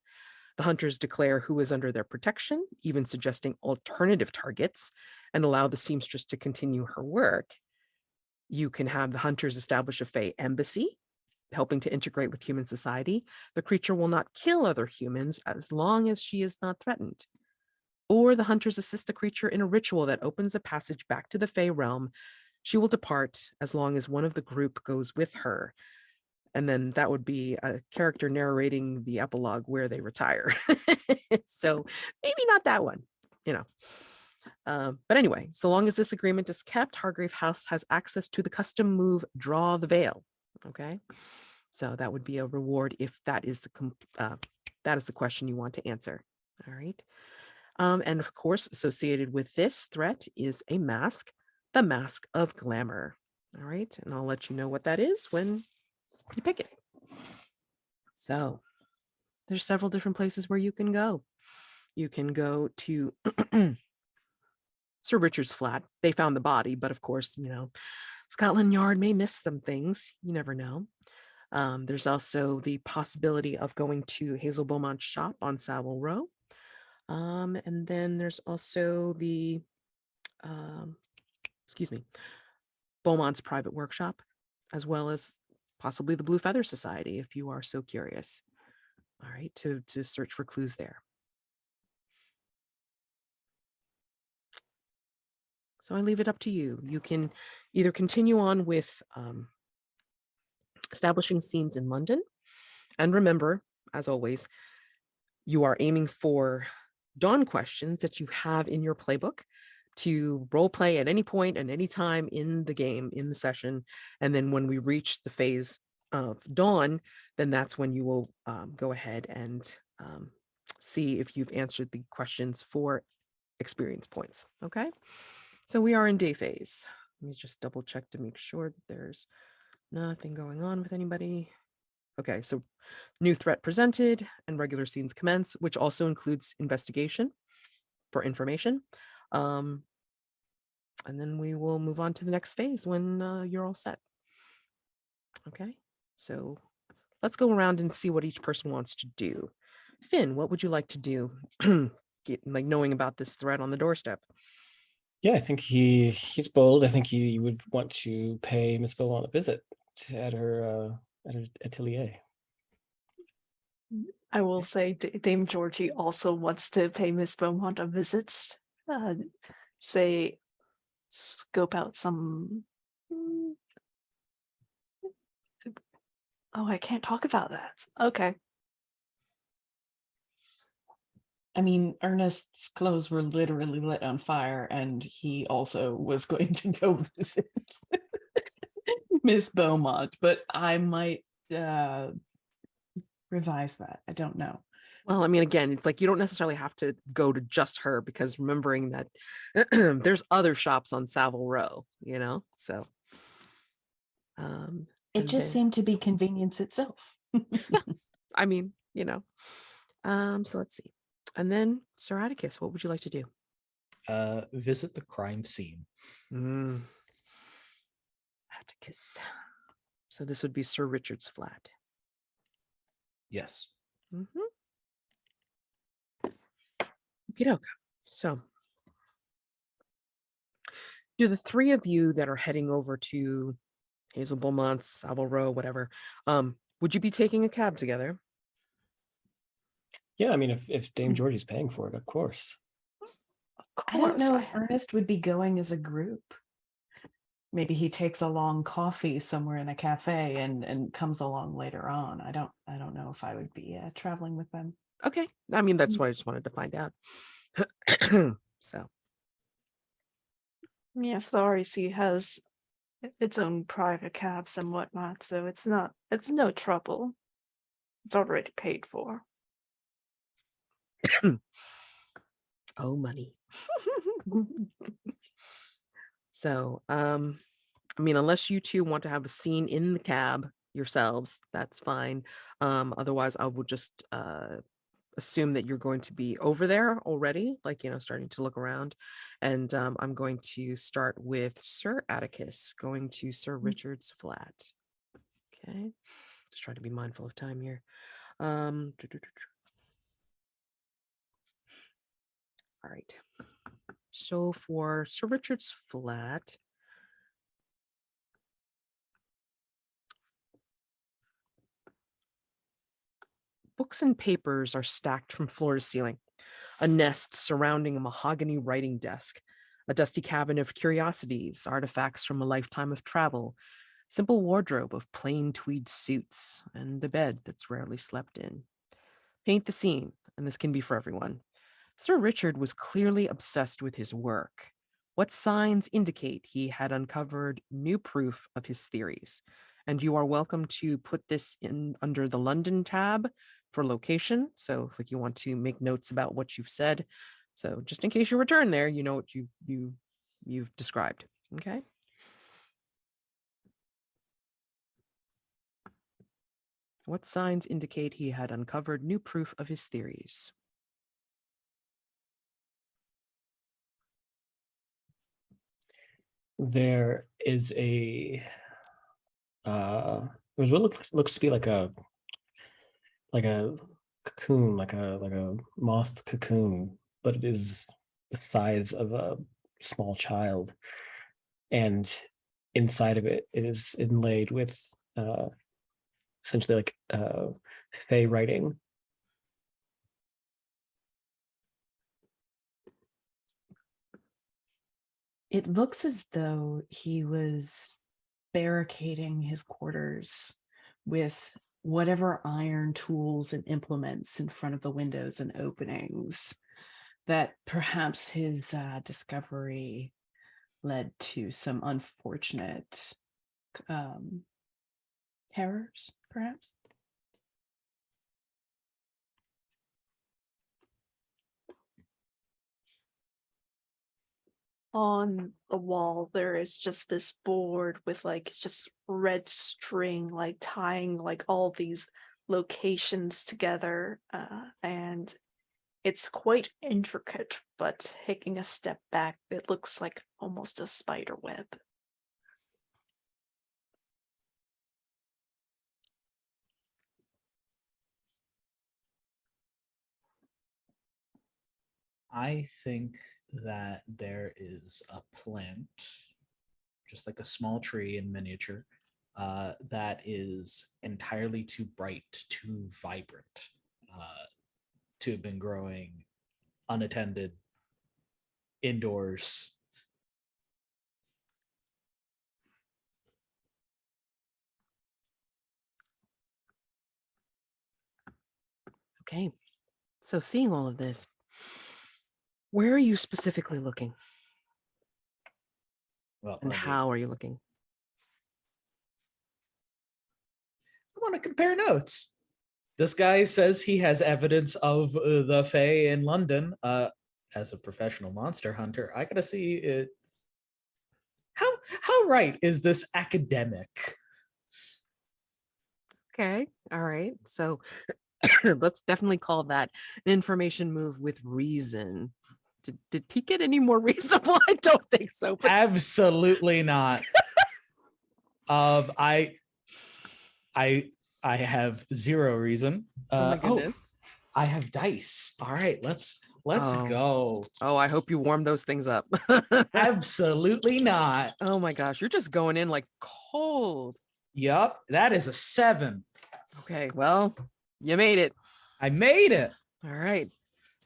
The hunters declare who is under their protection, even suggesting alternative targets, and allow the seamstress to continue her work. You can have the hunters establish a Fey embassy, helping to integrate with human society. The creature will not kill other humans as long as she is not threatened. Or the hunters assist the creature in a ritual that opens a passage back to the Fey realm. She will depart as long as one of the group goes with her. And then that would be a character narrating the epilogue where they retire. So maybe not that one, But anyway, so long as this agreement is kept, Hargrave House has access to the custom move, Draw the Veil. Okay. So that would be a reward if that is the question you want to answer. All right. And of course, associated with this threat is a mask, the Mask of Glamour. All right. And I'll let you know what that is when you pick it. So there's several different places where you can go. You can go to Sir Richard's flat. They found the body, but of course, Scotland Yard may miss some things. You never know. There's also the possibility of going to Hazel Beaumont's shop on Savile Row. And then there's also the, Beaumont's private workshop, as well as possibly the Blue Feather Society, if you are so curious. All right, to search for clues there. So I leave it up to you. You can either continue on with establishing scenes in London. And remember, as always, you are aiming for dawn questions that you have in your playbook to role play at any point and any time in the game, in the session. And then when we reach the phase of dawn, then that's when you will go ahead and see if you've answered the questions for experience points. Okay. So we are in day phase. Let me just double check to make sure that there's nothing going on with anybody. Okay, so new threat presented and regular scenes commence, which also includes investigation for information. And then we will move on to the next phase when you're all set. Okay, so let's go around and see what each person wants to do. Finn, what would you like to do? Knowing about this threat on the doorstep. Yeah, I think he's bold. I think he would want to pay Miss Beaumont a visit at her atelier. I will say Dame Georgie also wants to pay Miss Beaumont a visit. Say, scope out some. Oh, I can't talk about that. Okay. I mean, Ernest's clothes were literally lit on fire, and he also was going to go visit Miss Beaumont, but I might revise that. I don't know. Well, I mean, again, it's like you don't necessarily have to go to just her, because remembering that there's other shops on Savile Row, so. It just seemed to be convenience itself. I mean, so let's see. And then, Sir Atticus, what would you like to do? Visit the crime scene. Atticus. So this would be Sir Richard's flat. Yes. Okey-doke. So, do the three of you that are heading over to Hazel Beaumont, Savile Row, whatever, would you be taking a cab together? Yeah, I mean, if Dame Georgie's paying for it, of course. I don't know if Ernest would be going as a group. Maybe he takes a long coffee somewhere in a cafe and comes along later on. I don't know if I would be traveling with them. Okay. I mean, that's what I just wanted to find out. So. Yes, the REC has its own private cabs and whatnot, so it's no trouble. It's already paid for. Oh, money. So, I mean, unless you two want to have a scene in the cab yourselves, that's fine. Otherwise, I will just assume that you're going to be over there already, starting to look around. And I'm going to start with Sir Atticus going to Sir Richard's flat. Okay. Just try to be mindful of time here. All right. So for Sir Richard's flat, books and papers are stacked from floor to ceiling. A nest surrounding a mahogany writing desk, a dusty cabinet of curiosities, artifacts from a lifetime of travel, simple wardrobe of plain tweed suits, and a bed that's rarely slept in. Paint the scene, and this can be for everyone. Sir Richard was clearly obsessed with his work. What signs indicate he had uncovered new proof of his theories? And you are welcome to put this in under the London tab for location. So if you want to make notes about what you've said, so just in case you return there, you know what you've described. Okay. What signs indicate he had uncovered new proof of his theories? There is there's what looks to be like a cocoon, like a moth cocoon, but it is the size of a small child, and inside of it is inlaid with essentially like fey writing. It looks as though he was barricading his quarters with whatever iron tools and implements in front of the windows and openings, that perhaps his discovery led to some unfortunate terrors, perhaps. On the wall, there is just this board with like just red string, like tying like all these locations together, and it's quite intricate, but taking a step back, it looks like almost a spider web. I think that there is a plant, just like a small tree in miniature, that is entirely too bright, too vibrant, to have been growing unattended indoors. Okay. So seeing all of this, where are you specifically looking? Well, And how are you looking? I want to compare notes. This guy says he has evidence of the Fae in London. As a professional monster hunter, I gotta see it. How right is this academic? Okay. All right. So let's definitely call that an information move with reason. Did he get any more reasonable? I don't think so. But Absolutely not. I have zero reason. oh my goodness. I have dice. All right, let's Oh. go. Oh, I hope you warm those things up. Absolutely not. Oh my gosh, you're just going in like cold. Yup, that is a 7. Okay, well, you made it. I made it. All right.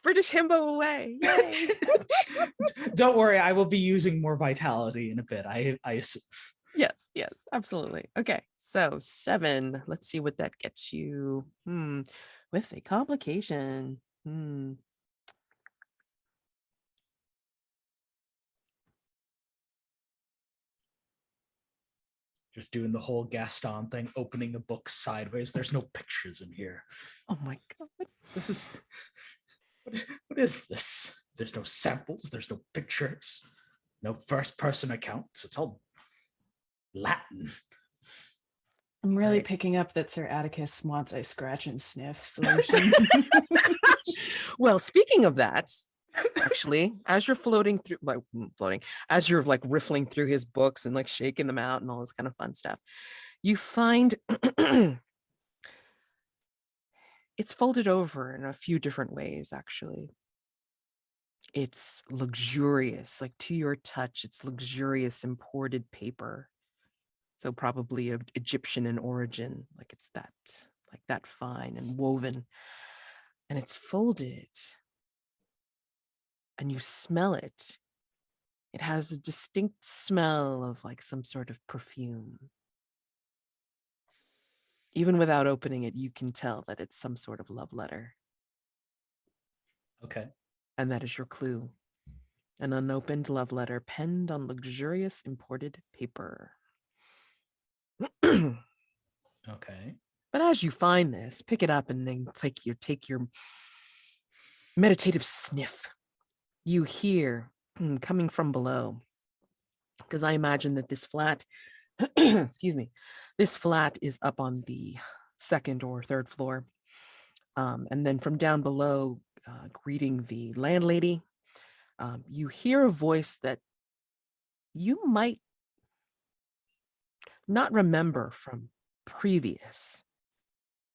British himbo away. Yay. Don't worry, I will be using more vitality in a bit. I assume. Yes, absolutely. Okay, so 7. Let's see what that gets you. With a complication. Just doing the whole Gaston thing, opening the book sideways. There's no pictures in here. Oh my god. This is what is this? There's no samples, there's no pictures, no first person accounts. It's all Latin. I'm really Right. picking up that Sir Atticus wants a scratch and sniff solution. Well, speaking of that, actually, as you're as you're like riffling through his books and like shaking them out and all this kind of fun stuff, you find it's folded over in a few different ways, actually. It's luxurious, like to your touch, it's luxurious imported paper. So probably of Egyptian in origin, like it's that fine and woven. And it's folded. And you smell it. It has a distinct smell of like some sort of perfume. Even without opening it, you can tell that it's some sort of love letter. Okay. And that is your clue. An unopened love letter penned on luxurious imported paper. Okay. But as you find this, pick it up and then take your meditative sniff. You hear coming from below, because I imagine that this flat, excuse me, this flat is up on the 2nd or 3rd floor. And then from down below, greeting the landlady, you hear a voice that you might not remember from previous,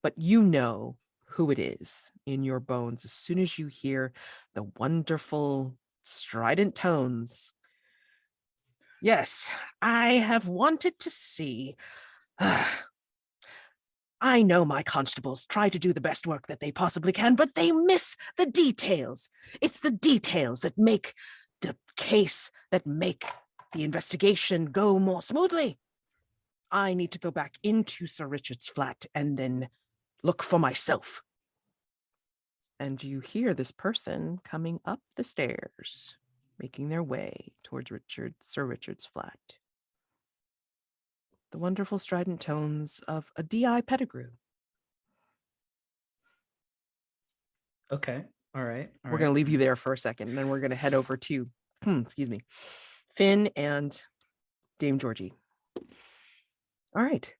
but you know who it is in your bones as soon as you hear the wonderful strident tones. Yes, I have wanted to see. I know my constables try to do the best work that they possibly can, but they miss the details. It's the details that make the case, that make the investigation go more smoothly. I need to go back into Sir Richard's flat and then look for myself. And you hear this person coming up the stairs, making their way towards Sir Richard's flat. The wonderful strident tones of a D.I. Pettigrew. Okay. All right. We're going to leave you there for a second, and then we're going to head over to excuse me, Finn and Dame Georgie. All right.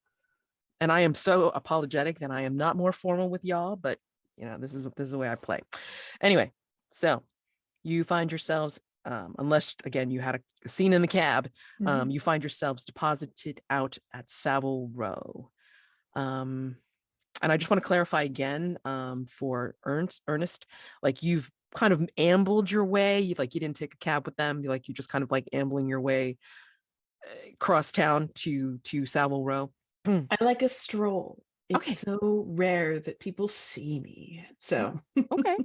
And I am so apologetic that I am not more formal with y'all, but this is the way I play. Anyway, so you find yourselves, unless again you had a scene in the cab, you find yourselves deposited out at Savile Row. And I just want to clarify again, for Ernest, like you've kind of ambled your way, you didn't take a cab with them, you just kind of like ambling your way across town to Savile Row. I like a stroll. It's Okay. so rare that people see me. So Okay.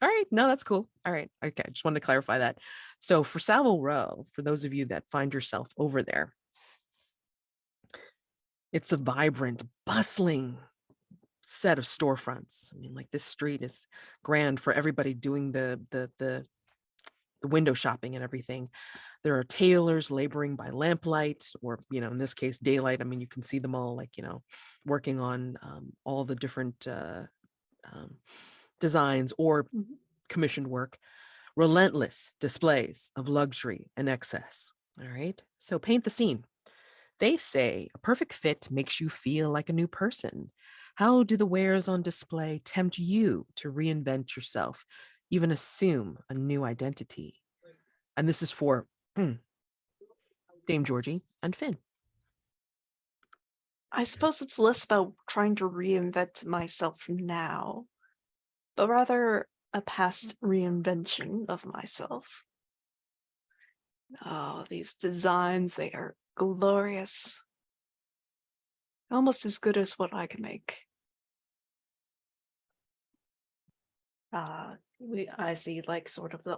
All right. No, that's cool. All right. Okay. I just wanted to clarify that. So for Savile Row, for those of you that find yourself over there, it's a vibrant, bustling set of storefronts. I mean, like this street is grand for everybody doing the window shopping and everything. There are tailors laboring by lamplight, or in this case daylight. I mean, you can see them all working on all the different designs or commissioned work. Relentless displays of luxury and excess. All right, so paint the scene. They say a perfect fit makes you feel like a new person. How do the wares on display tempt you to reinvent yourself, even assume a new identity? And this is for Dame Georgie and Finn. I suppose it's less about trying to reinvent myself now, but rather a past reinvention of myself. Oh, these designs, they are glorious. Almost as good as what I can make. I see sort of the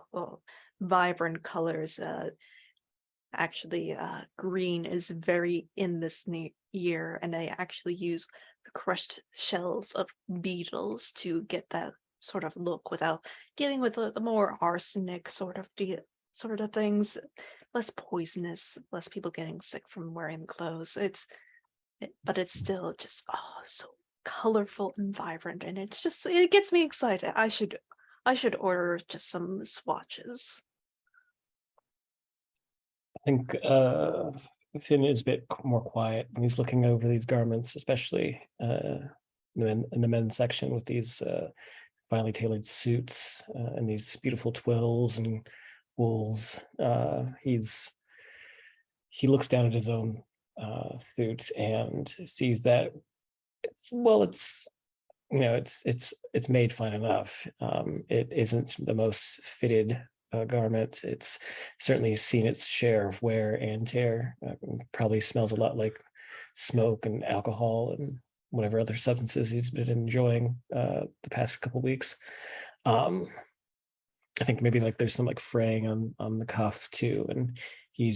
vibrant colors. Actually, green is very in this year, and they actually use the crushed shells of beetles to get that sort of look without dealing with the more arsenic sort of things. Less poisonous, less people getting sick from wearing the clothes. But it's still just so colorful and vibrant, and it gets me excited. I should order just some swatches. I think Finn is a bit more quiet when he's looking over these garments, especially in the men's section with these finely tailored suits and these beautiful twills and wools. He looks down at his own suit and sees that it's made fine enough. It isn't the most fitted garment. It's certainly seen its share of wear and tear. Probably smells a lot like smoke and alcohol and whatever other substances he's been enjoying the past couple weeks. I think maybe there's some fraying on the cuff too, and he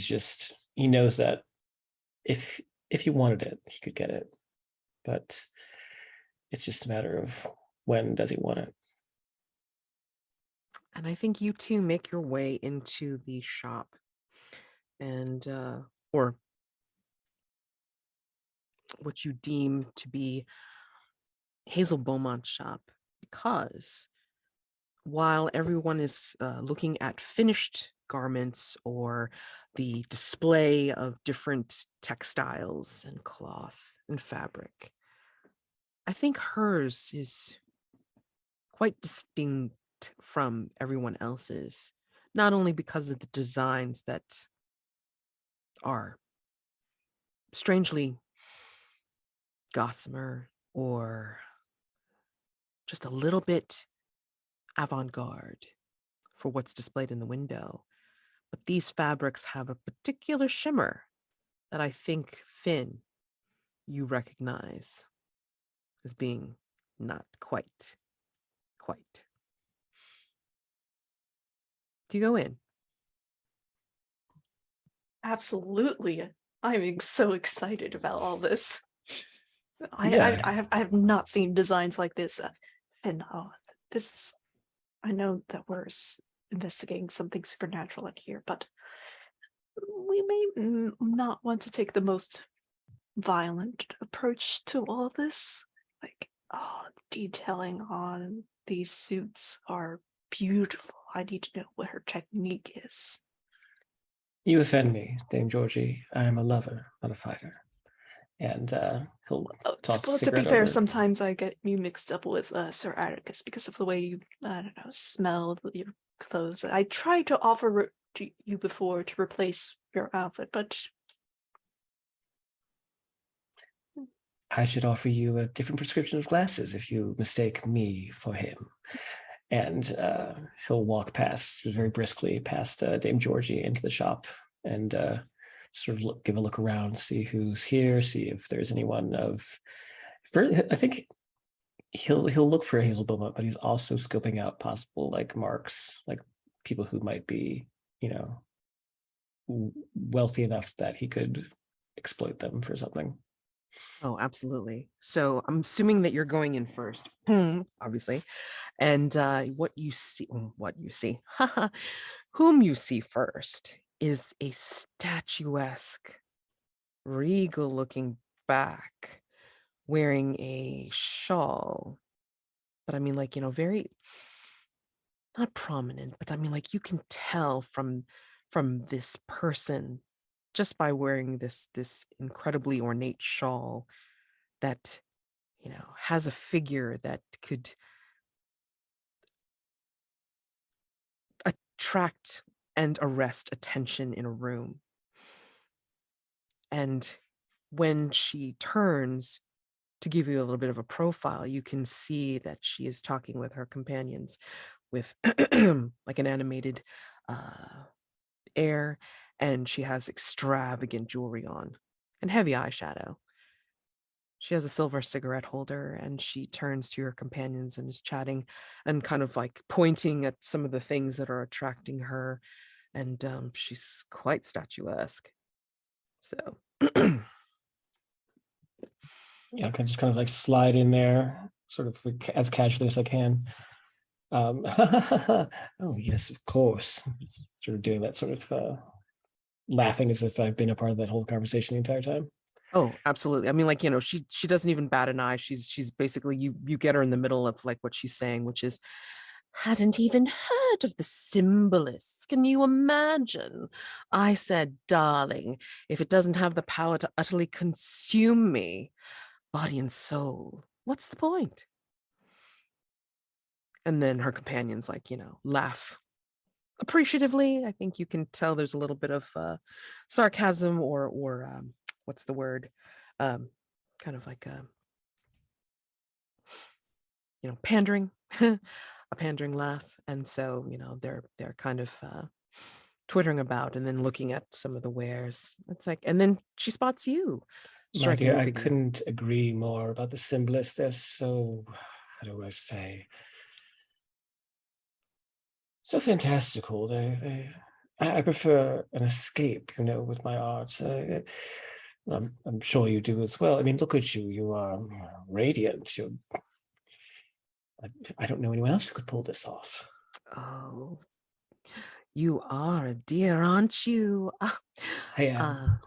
knows that if he wanted it, he could get it, but it's just a matter of when does he want it. And I think you two make your way into the shop, and or what you deem to be Hazel Beaumont's shop, because while everyone is looking at finished garments or the display of different textiles and cloth and fabric, I think hers is quite distinct from everyone else's, not only because of the designs that are strangely gossamer or just a little bit avant-garde for what's displayed in the window, but these fabrics have a particular shimmer that I think, Finn, you recognize as being not quite. Do you go in? Absolutely. I'm so excited about all this. Yeah. I have not seen designs like this. And this is, I know that we're investigating something supernatural in here, but we may not want to take the most violent approach to all this. Detailing on these suits are beautiful. I need to know what her technique is. You offend me, Dame Georgie. I am a lover, not a fighter. And he'll toss the Well, to be cigarette fair, over. sometimes I get you mixed up with Sir Atticus because of the way you, I don't know, smell your clothes. I tried to offer to you before to replace your outfit, but I should offer you a different prescription of glasses if you mistake me for him. And he'll walk past very briskly past Dame Georgie into the shop and sort of give a look around, see who's here, see if there's anyone of. I think he'll look for Hazel Beaumont, but he's also scoping out possible like marks, like people who might be, wealthy enough that he could exploit them for something. Oh, absolutely. So I'm assuming that you're going in first, obviously. And what you see, whom you see first is a statuesque, regal looking back wearing a shawl. But I mean, like, very not prominent, but I mean, like, you can tell from this person just by wearing this incredibly ornate shawl that has a figure that could attract and arrest attention in a room. And when she turns to give you a little bit of a profile, you can see that she is talking with her companions with like an animated air, and she has extravagant jewelry on and heavy eyeshadow. She has a silver cigarette holder, and she turns to her companions and is chatting and kind of like pointing at some of the things that are attracting her. And she's quite statuesque. So Yeah, I can just kind of like slide in there, sort of as casually as I can. Oh yes, of course. Sort of doing that sort of laughing as if I've been a part of that whole conversation the entire time. oh, absolutely. I mean, like, she doesn't even bat an eye. She's basically you get her in the middle of like what she's saying, which is, hadn't even heard of the symbolists. Can you imagine? I said, darling, if it doesn't have the power to utterly consume me, body and soul, what's the point? And then her companions, like, laugh appreciatively. I think you can tell there's a little bit of sarcasm or what's the word? Kind of like pandering, a pandering laugh. And so, they're kind of twittering about and then looking at some of the wares. It's like, and then she spots you. My dear, I figure. couldn't agree more about the symbolists. They're so, how do I say, so fantastical. I prefer an escape, with my art. I'm sure you do as well. I mean, look at you. You are radiant. I don't know anyone else who could pull this off. Oh, you are a dear, aren't you? I am.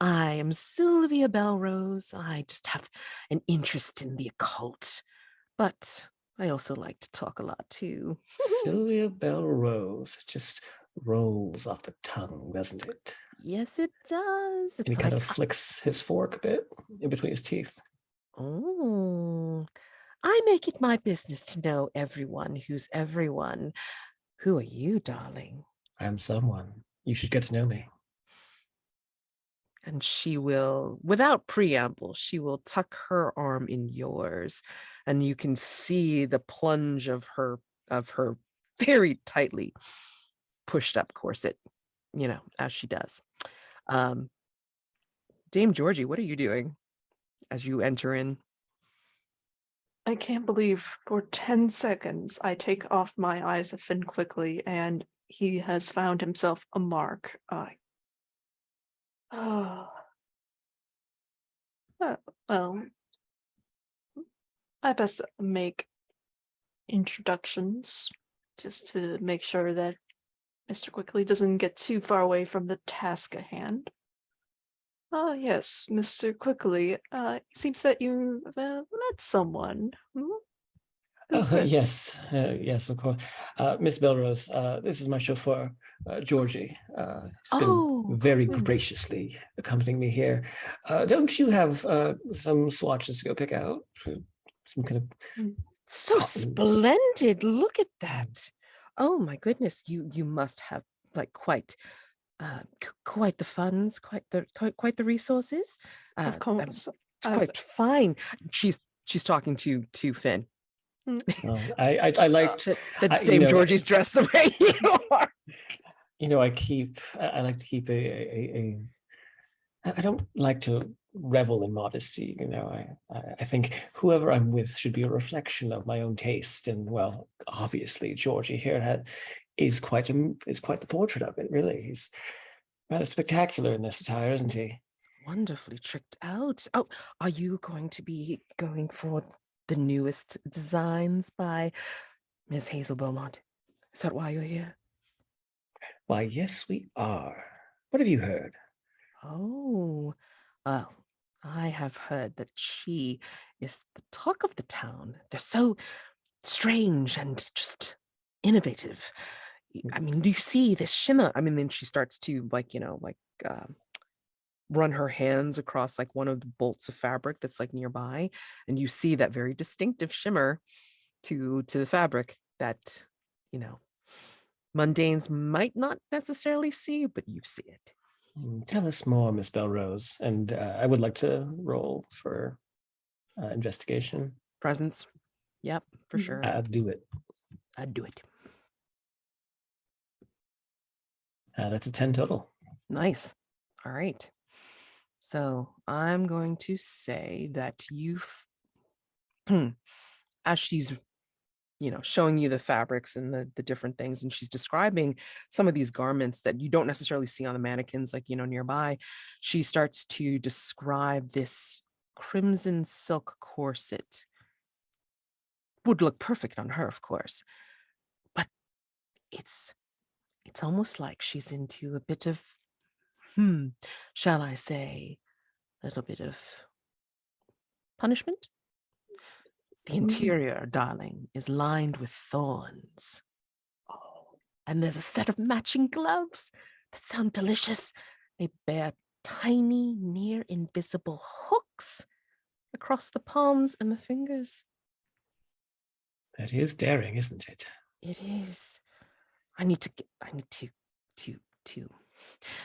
I am Sylvia Belrose. I just have an interest in the occult, but I also like to talk a lot too. Sylvia Belrose just rolls off the tongue, doesn't it? Yes, it does. And he kind of flicks his fork a bit in between his teeth. Oh, I make it my business to know everyone who's everyone. Who are you, darling? I'm someone. You should get to know me. And she will, without preamble, she will tuck her arm in yours, and you can see the plunge of her very tightly pushed up corset, as she does. Dame Georgie, what are you doing as you enter in? I can't believe for 10 seconds I take off my eyes of Finn Quickly and he has found himself a mark. Well, I best make introductions just to make sure that Mr. Quickly doesn't get too far away from the task at hand. Yes, Mr. Quickly. It seems that you met someone. Who's this? Yes, of course. Miss Belrose, this is my chauffeur, Georgie. He's been very graciously accompanying me here. Don't you have some swatches to go pick out? Some kind of So cottons. splendid. Look at that. Oh my goodness. You must have like quite the funds, quite the resources. Of course. Quite fine. She's talking to Finn. Well, I liked that Dame Georgie's dressed the way you are. I like to keep I don't like to revel in modesty. I think whoever I'm with should be a reflection of my own taste. And well, obviously Georgie here is quite the portrait of it. Really, he's rather spectacular in this attire, isn't he? Wonderfully tricked out. Oh, are you going to be going for the newest designs by Miss Hazel Beaumont? Is that why you're here? Why, yes, we are. What have you heard? Oh, well, I have heard that she is the talk of the town. They're so strange and just innovative. I mean, do you see this shimmer? I mean, then she starts to run her hands across like one of the bolts of fabric that's like nearby, and you see that very distinctive shimmer to the fabric that mundanes might not necessarily see, but you see it. Tell us more, Miss Belrose. And I would like to roll for investigation. Presence. Yep, for sure. I'd do it. That's a 10 total. Nice. All right. So I'm going to say that you've, as she's, showing you the fabrics and the different things, and she's describing some of these garments that you don't necessarily see on the mannequins, like, nearby, she starts to describe this crimson silk corset. Would look perfect on her, of course, but it's almost like she's into a bit of, shall I say, a little bit of punishment. The interior, darling, is lined with thorns. Oh, and there's a set of matching gloves that sound delicious. They bear tiny, near invisible hooks across the palms and the fingers. That is daring, isn't it? It is. I need to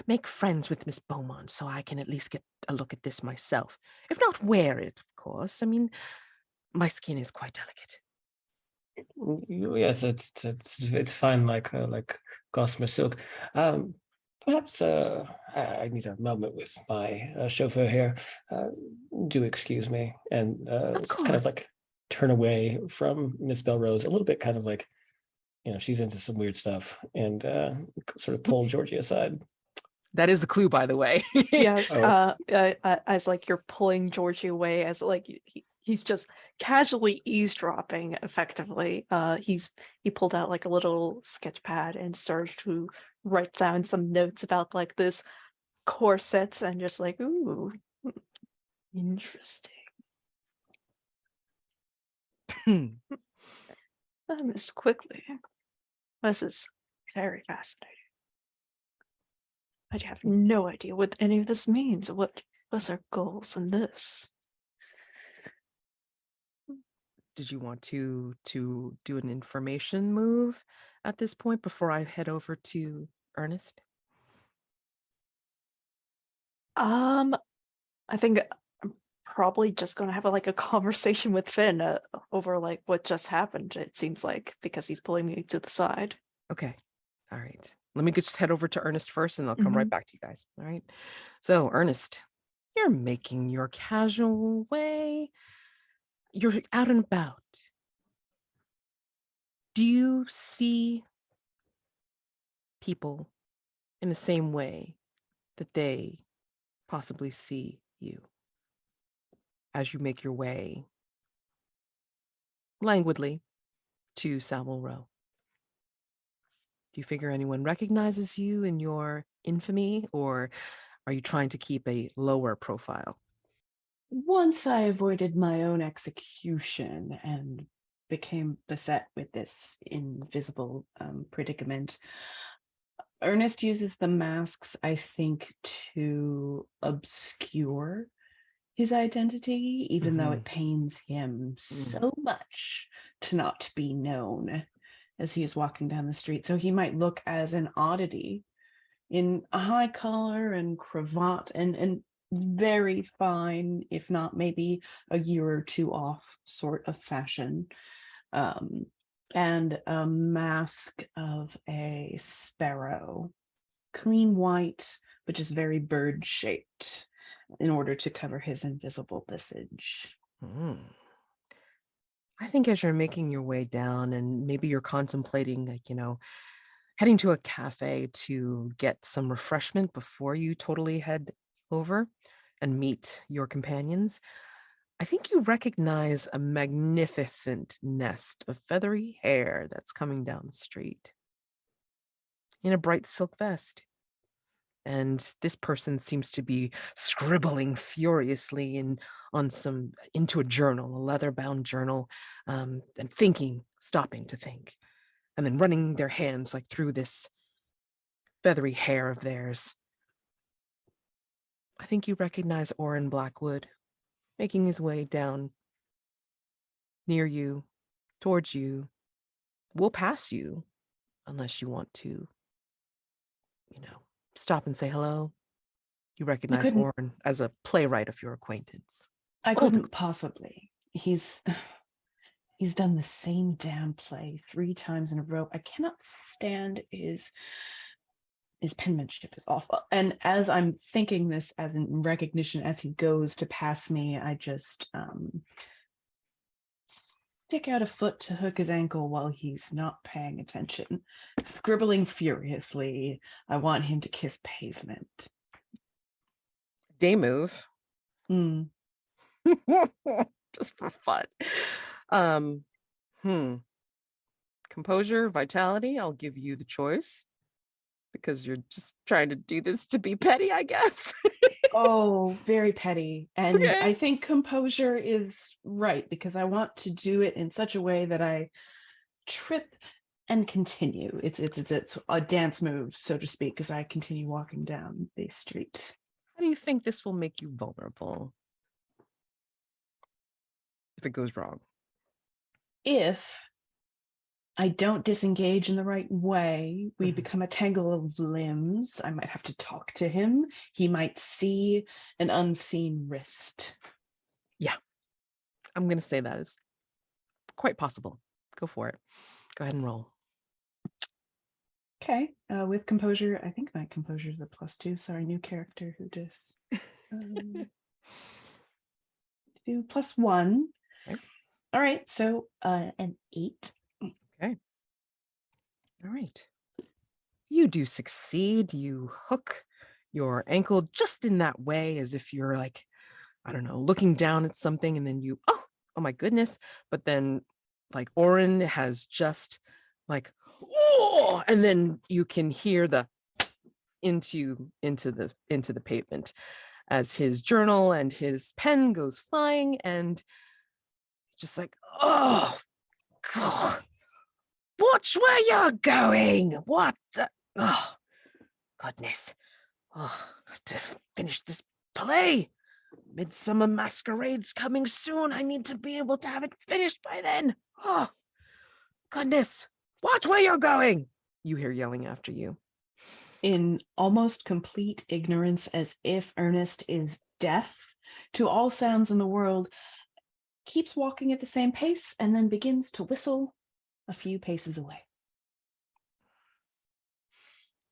make friends with Miss Beaumont so I can at least get a look at this myself. If not wear it, of course. I mean, my skin is quite delicate. Yes, it's fine, like gossamer silk. Perhaps I need a moment with my chauffeur here. Do excuse me, and kind of like turn away from Miss Belrose a little bit, kind of like, she's into some weird stuff, and sort of pull Georgie aside. That is the clue, by the way. Yes. As like you're pulling Georgie away, as like he's just casually eavesdropping. Effectively, he pulled out like a little sketch pad and started to write down some notes about like this corset, and just like, ooh, interesting. Mr. Quickly, this is very fascinating. I have no idea what any of this means. What's our goals in this? Did you want to do an information move at this point before I head over to Ernest? I think I'm probably just going to have a conversation with Finn over like what just happened. It seems like, because he's pulling me to the side. Okay. All right. Let me just head over to Ernest first, and I'll come right back to you guys. All right. So, Ernest, you're making your casual way. You're out and about. Do you see people in the same way that they possibly see you as you make your way languidly to Savile Row? Do you figure anyone recognizes you in your infamy, or are you trying to keep a lower profile? Once I avoided my own execution and became beset with this invisible predicament. Ernest uses the masks, I think, to obscure his identity, even though it pains him so much to not be known as he is walking down the street. So he might look as an oddity in a high collar and cravat and very fine, if not maybe a year or two off sort of fashion. And a mask of a sparrow, clean white, but just very bird shaped in order to cover his invisible visage. I think as you're making your way down and maybe you're contemplating, like, heading to a cafe to get some refreshment before you totally head over and meet your companions, I think you recognize a magnificent nest of feathery hair that's coming down the street in a bright silk vest. And this person seems to be scribbling furiously into a journal, a leather-bound journal, and stopping to think, and then running their hands like through this feathery hair of theirs. I think you recognize Orrin Blackwood making his way down near you, towards you. We'll pass you unless you want to, stop and say hello. You recognize Orrin as a playwright of your acquaintance. I couldn't possibly. He's done the same damn play 3 times in a row. I cannot stand his penmanship is awful. And as I'm thinking this as in recognition as he goes to pass me, I just stick out a foot to hook his ankle while he's not paying attention. Scribbling furiously, I want him to kiss pavement. Day move. Just for fun. Composure, vitality, I'll give you the choice. Because you're just trying to do this to be petty, I guess. Oh, very petty. And Okay. I think composure is right, because I want to do it in such a way that I trip and continue. It's a dance move, so to speak, as I continue walking down the street. How do you think this will make you vulnerable if it goes wrong? If I don't disengage in the right way, we become a tangle of limbs. I might have to talk to him. He might see an unseen wrist. Yeah, I'm going to say that is quite possible. Go for it. Go ahead and roll. Okay, with composure, I think my composure is a +2. Sorry, new character who does. Do +1. Okay. All right, so an 8. Okay. All right. You do succeed. You hook your ankle just in that way, as if you're like, I don't know, looking down at something, and then you, oh my goodness. But then like Orrin has just like, oh, and then you can hear the into the pavement as his journal and his pen goes flying, and just like, oh God. Watch where you're going. What the? Oh, goodness. Oh, I have to finish this play. Midsummer Masquerade's coming soon. I need to be able to have it finished by then. Oh, goodness. Watch where you're going. You hear yelling after you. In almost complete ignorance, as if Ernest is deaf to all sounds in the world, keeps walking at the same pace and then begins to whistle a few paces away.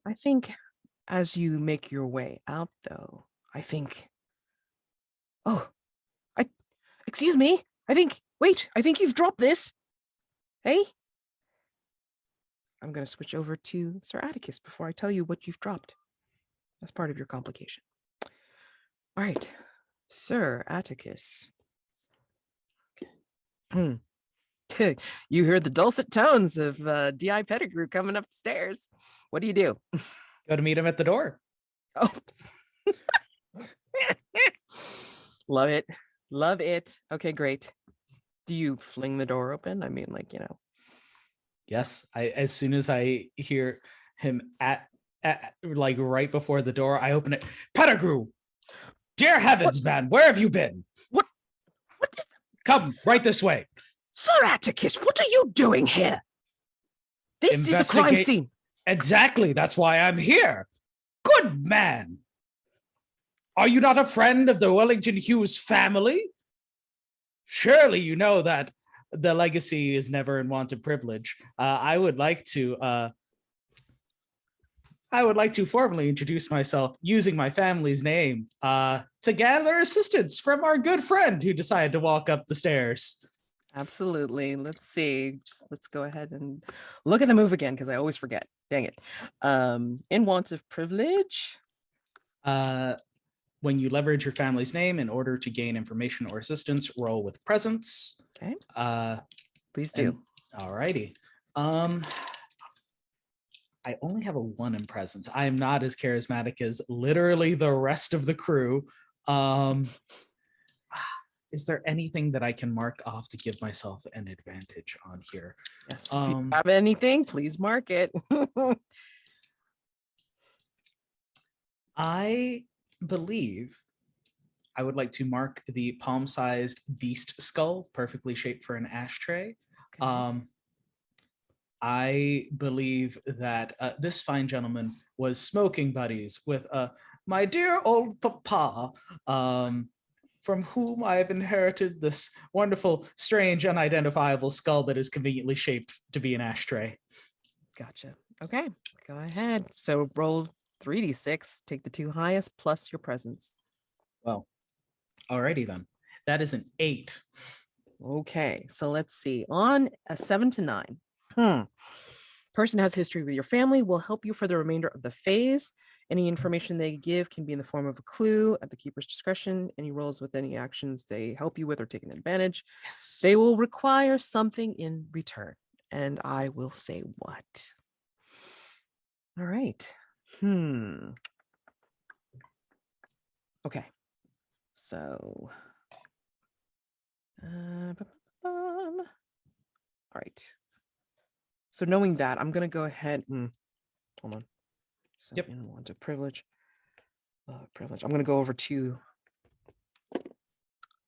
I think as you make your way out, though, I think, excuse me, I think you've dropped this. Hey? I'm going to switch over to Sir Atticus before I tell you what you've dropped. That's part of your complication. All right, Sir Atticus. You hear the dulcet tones of D.I. Pettigrew coming up the stairs. What do you do? Go to meet him at the door. Oh. Love it. Okay, great. Do you fling the door open? I mean, Yes, as soon as I hear him at like right before the door, I open it. Pettigrew, dear heavens, man, where have you been? What is Come right this way. Sir Atticus, what are you doing here? This is a crime Investigate- scene. Exactly, that's why I'm here. Good man. Are you not a friend of the Wellington-Hughes family? Surely you know that the legacy is never in want of privilege. I would like to formally introduce myself using my family's name to gather assistance from our good friend who decided to walk up the stairs. Absolutely. Let's see. Let's go ahead and look at the move again because I always forget. Dang it. In want of privilege. When you leverage your family's name in order to gain information or assistance, roll with presence. Okay. Please do. Alrighty. I only have a 1 in presence. I am not as charismatic as literally the rest of the crew. Is there anything that I can mark off to give myself an advantage on here? Yes. If you have anything, please mark it. I believe I would like to mark the palm-sized beast skull, perfectly shaped for an ashtray. Okay. I believe that this fine gentleman was smoking buddies with my dear old papa, from whom I have inherited this wonderful, strange, unidentifiable skull that is conveniently shaped to be an ashtray. Gotcha. Okay, go ahead. So roll 3d6, take the 2 highest plus your presence. Well, alrighty then. That is an 8. Okay, so let's see. On a 7 to 9. Person has history with your family will help you for the remainder of the phase. Any information they give can be in the form of a clue at the keeper's discretion. Any rolls with any actions they help you with or take an advantage. Yes. They will require something in return. And I will say what? All right. Okay. So. All right. So knowing that, I'm going to go ahead and hold on. So Yep. in want of privilege. Privilege. I'm going to go over to. All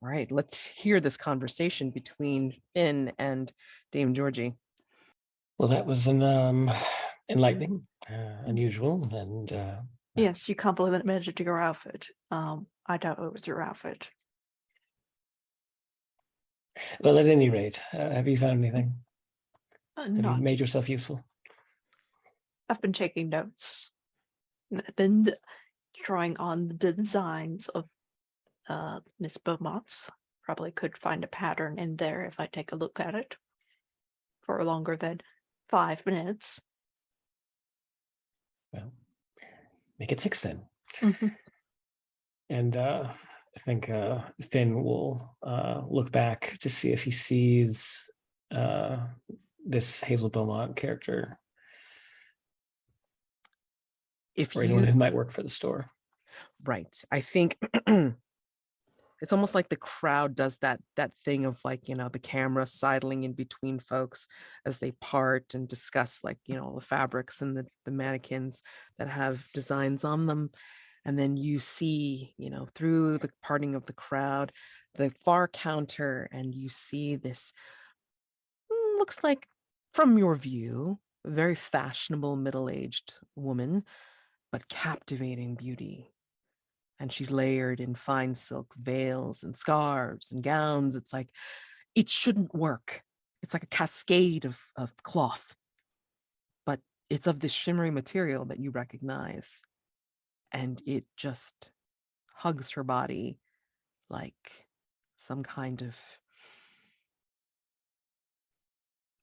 right. Let's hear this conversation between Finn and Dame Georgie. Well, that was an enlightening, unusual, and Yes, you complimented your outfit. I doubt it was your outfit. well, at any rate, have you found anything? Have you Not. made yourself useful? I've been taking notes. I've been drawing on the designs of Miss Beaumont's. Probably could find a pattern in there if I take a look at it for longer than 5 minutes. Well, make it 6 then. Mm-hmm. And I think Finn will look back to see if he sees this Hazel Beaumont character, If or you anyone who might work for the store. Right. I think it's almost like the crowd does that thing of the camera sidling in between folks as they part and discuss the fabrics and the mannequins that have designs on them. And then you see, through the parting of the crowd, the far counter, and you see this looks like, from your view, a very fashionable middle-aged woman, but captivating beauty. And she's layered in fine silk veils and scarves and gowns. It's like, it shouldn't work. It's like a cascade of cloth, but it's of this shimmery material that you recognize. And it just hugs her body like some kind of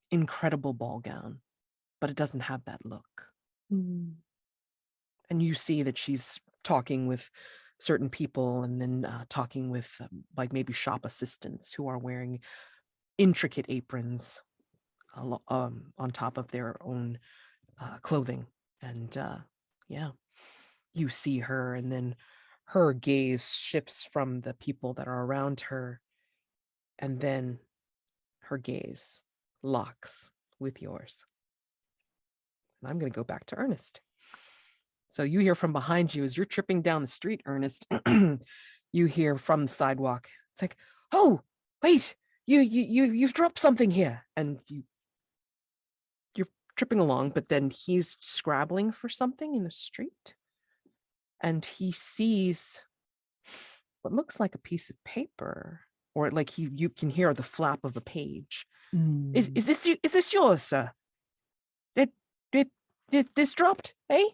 incredible ball gown, but it doesn't have that look. Mm. And you see that she's talking with certain people and then talking with maybe shop assistants who are wearing intricate aprons on top of their own clothing. And you see her, and then her gaze shifts from the people that are around her, and then her gaze locks with yours. And I'm going to go back to Ernest. So you hear from behind you as you're tripping down the street, Ernest. You hear from the sidewalk. It's like, oh, wait, you've dropped something here, and you're tripping along. But then he's scrabbling for something in the street, and he sees what looks like a piece of paper, or like you can hear the flap of a page. Is this yours, sir? Did this dropped, eh?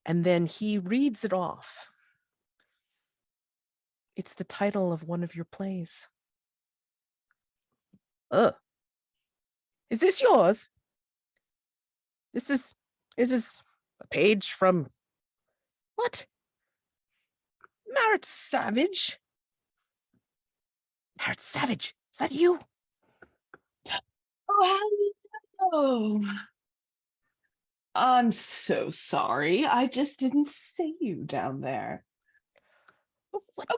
And then he reads it off. It's the title of one of your plays. Is this yours? Is this a page from what? Marit-Savage? Marit-Savage, is that you? Oh, how do you know? I'm so sorry. I just didn't see you down there. What?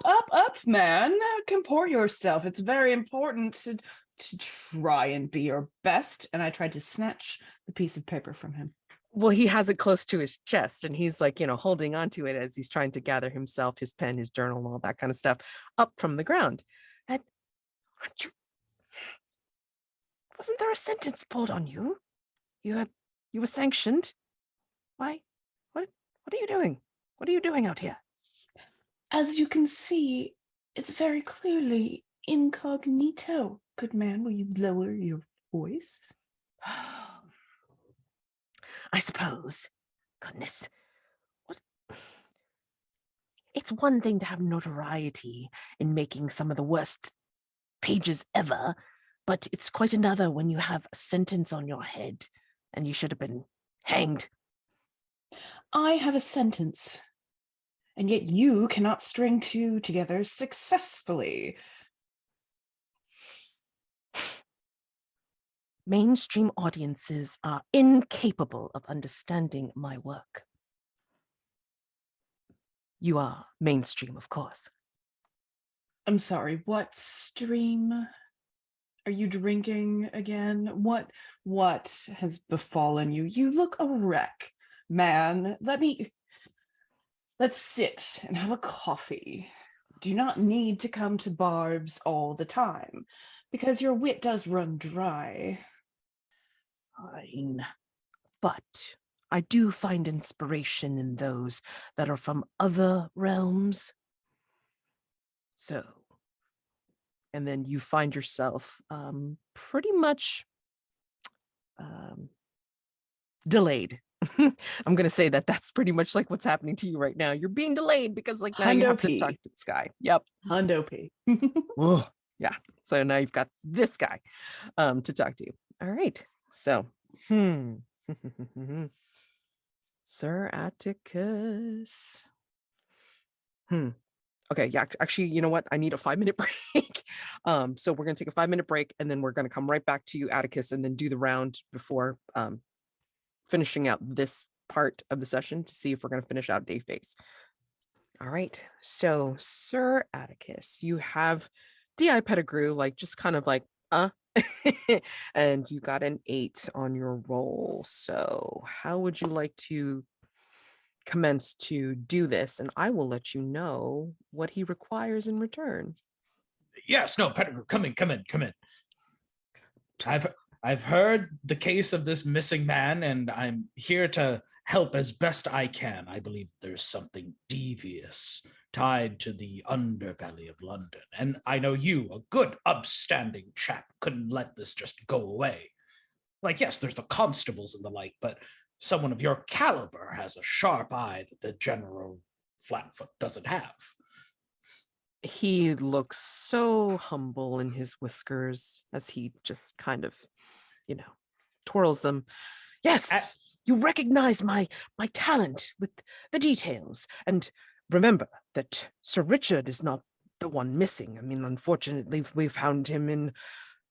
Up, man. Comport yourself. It's very important to try and be your best. And I tried to snatch the piece of paper from him. Well, he has it close to his chest, and he's like, holding onto it as he's trying to gather himself, his pen, his journal, and all that kind of stuff up from the ground. And wasn't there a sentence pulled on you? You were sanctioned. Why? What are you doing? What are you doing out here? As you can see, it's very clearly incognito. Good man, will you lower your voice? I suppose. Goodness. What? It's one thing to have notoriety in making some of the worst pages ever, but it's quite another when you have a sentence on your head and you should have been hanged. I have a sentence, and yet you cannot string two together successfully. Mainstream audiences are incapable of understanding my work. You are mainstream, of course. I'm sorry, what stream? Are you drinking again? What has befallen you? You look a wreck, man. Let's sit and have a coffee. Do not need to come to Barb's all the time, because your wit does run dry. Fine. But I do find inspiration in those that are from other realms. So, and then you find yourself pretty much delayed. I'm going to say that that's pretty much like what's happening to you right now. You're being delayed because like now you have to talk to this guy. Yep. Hundo P. Oh, yeah. So now you've got this guy to talk to you. All right. So, Sir Atticus. Okay, yeah, actually, you know what? I need a 5-minute break. So we're going to take a 5-minute break, and then we're going to come right back to you, Atticus, and then do the round before finishing out this part of the session to see if we're going to finish out day phase. All right. So, Sir Atticus, you have DI pedigree, like just kind of like, and you got an 8 on your roll. So how would you like to commence to do this? And I will let you know what he requires in return. Yes, no, Pettigrew, come in. I've heard the case of this missing man, and I'm here to help as best I can. I believe there's something devious tied to the underbelly of London, and I know you, a good, upstanding chap, couldn't let this just go away. Like, yes, there's the constables and the like, but someone of your caliber has a sharp eye that the General Flatfoot doesn't have. He looks so humble in his whiskers as he just kind of, twirls them. Yes, you recognize my talent with the details. And remember that Sir Richard is not the one missing. I mean, unfortunately, we found him in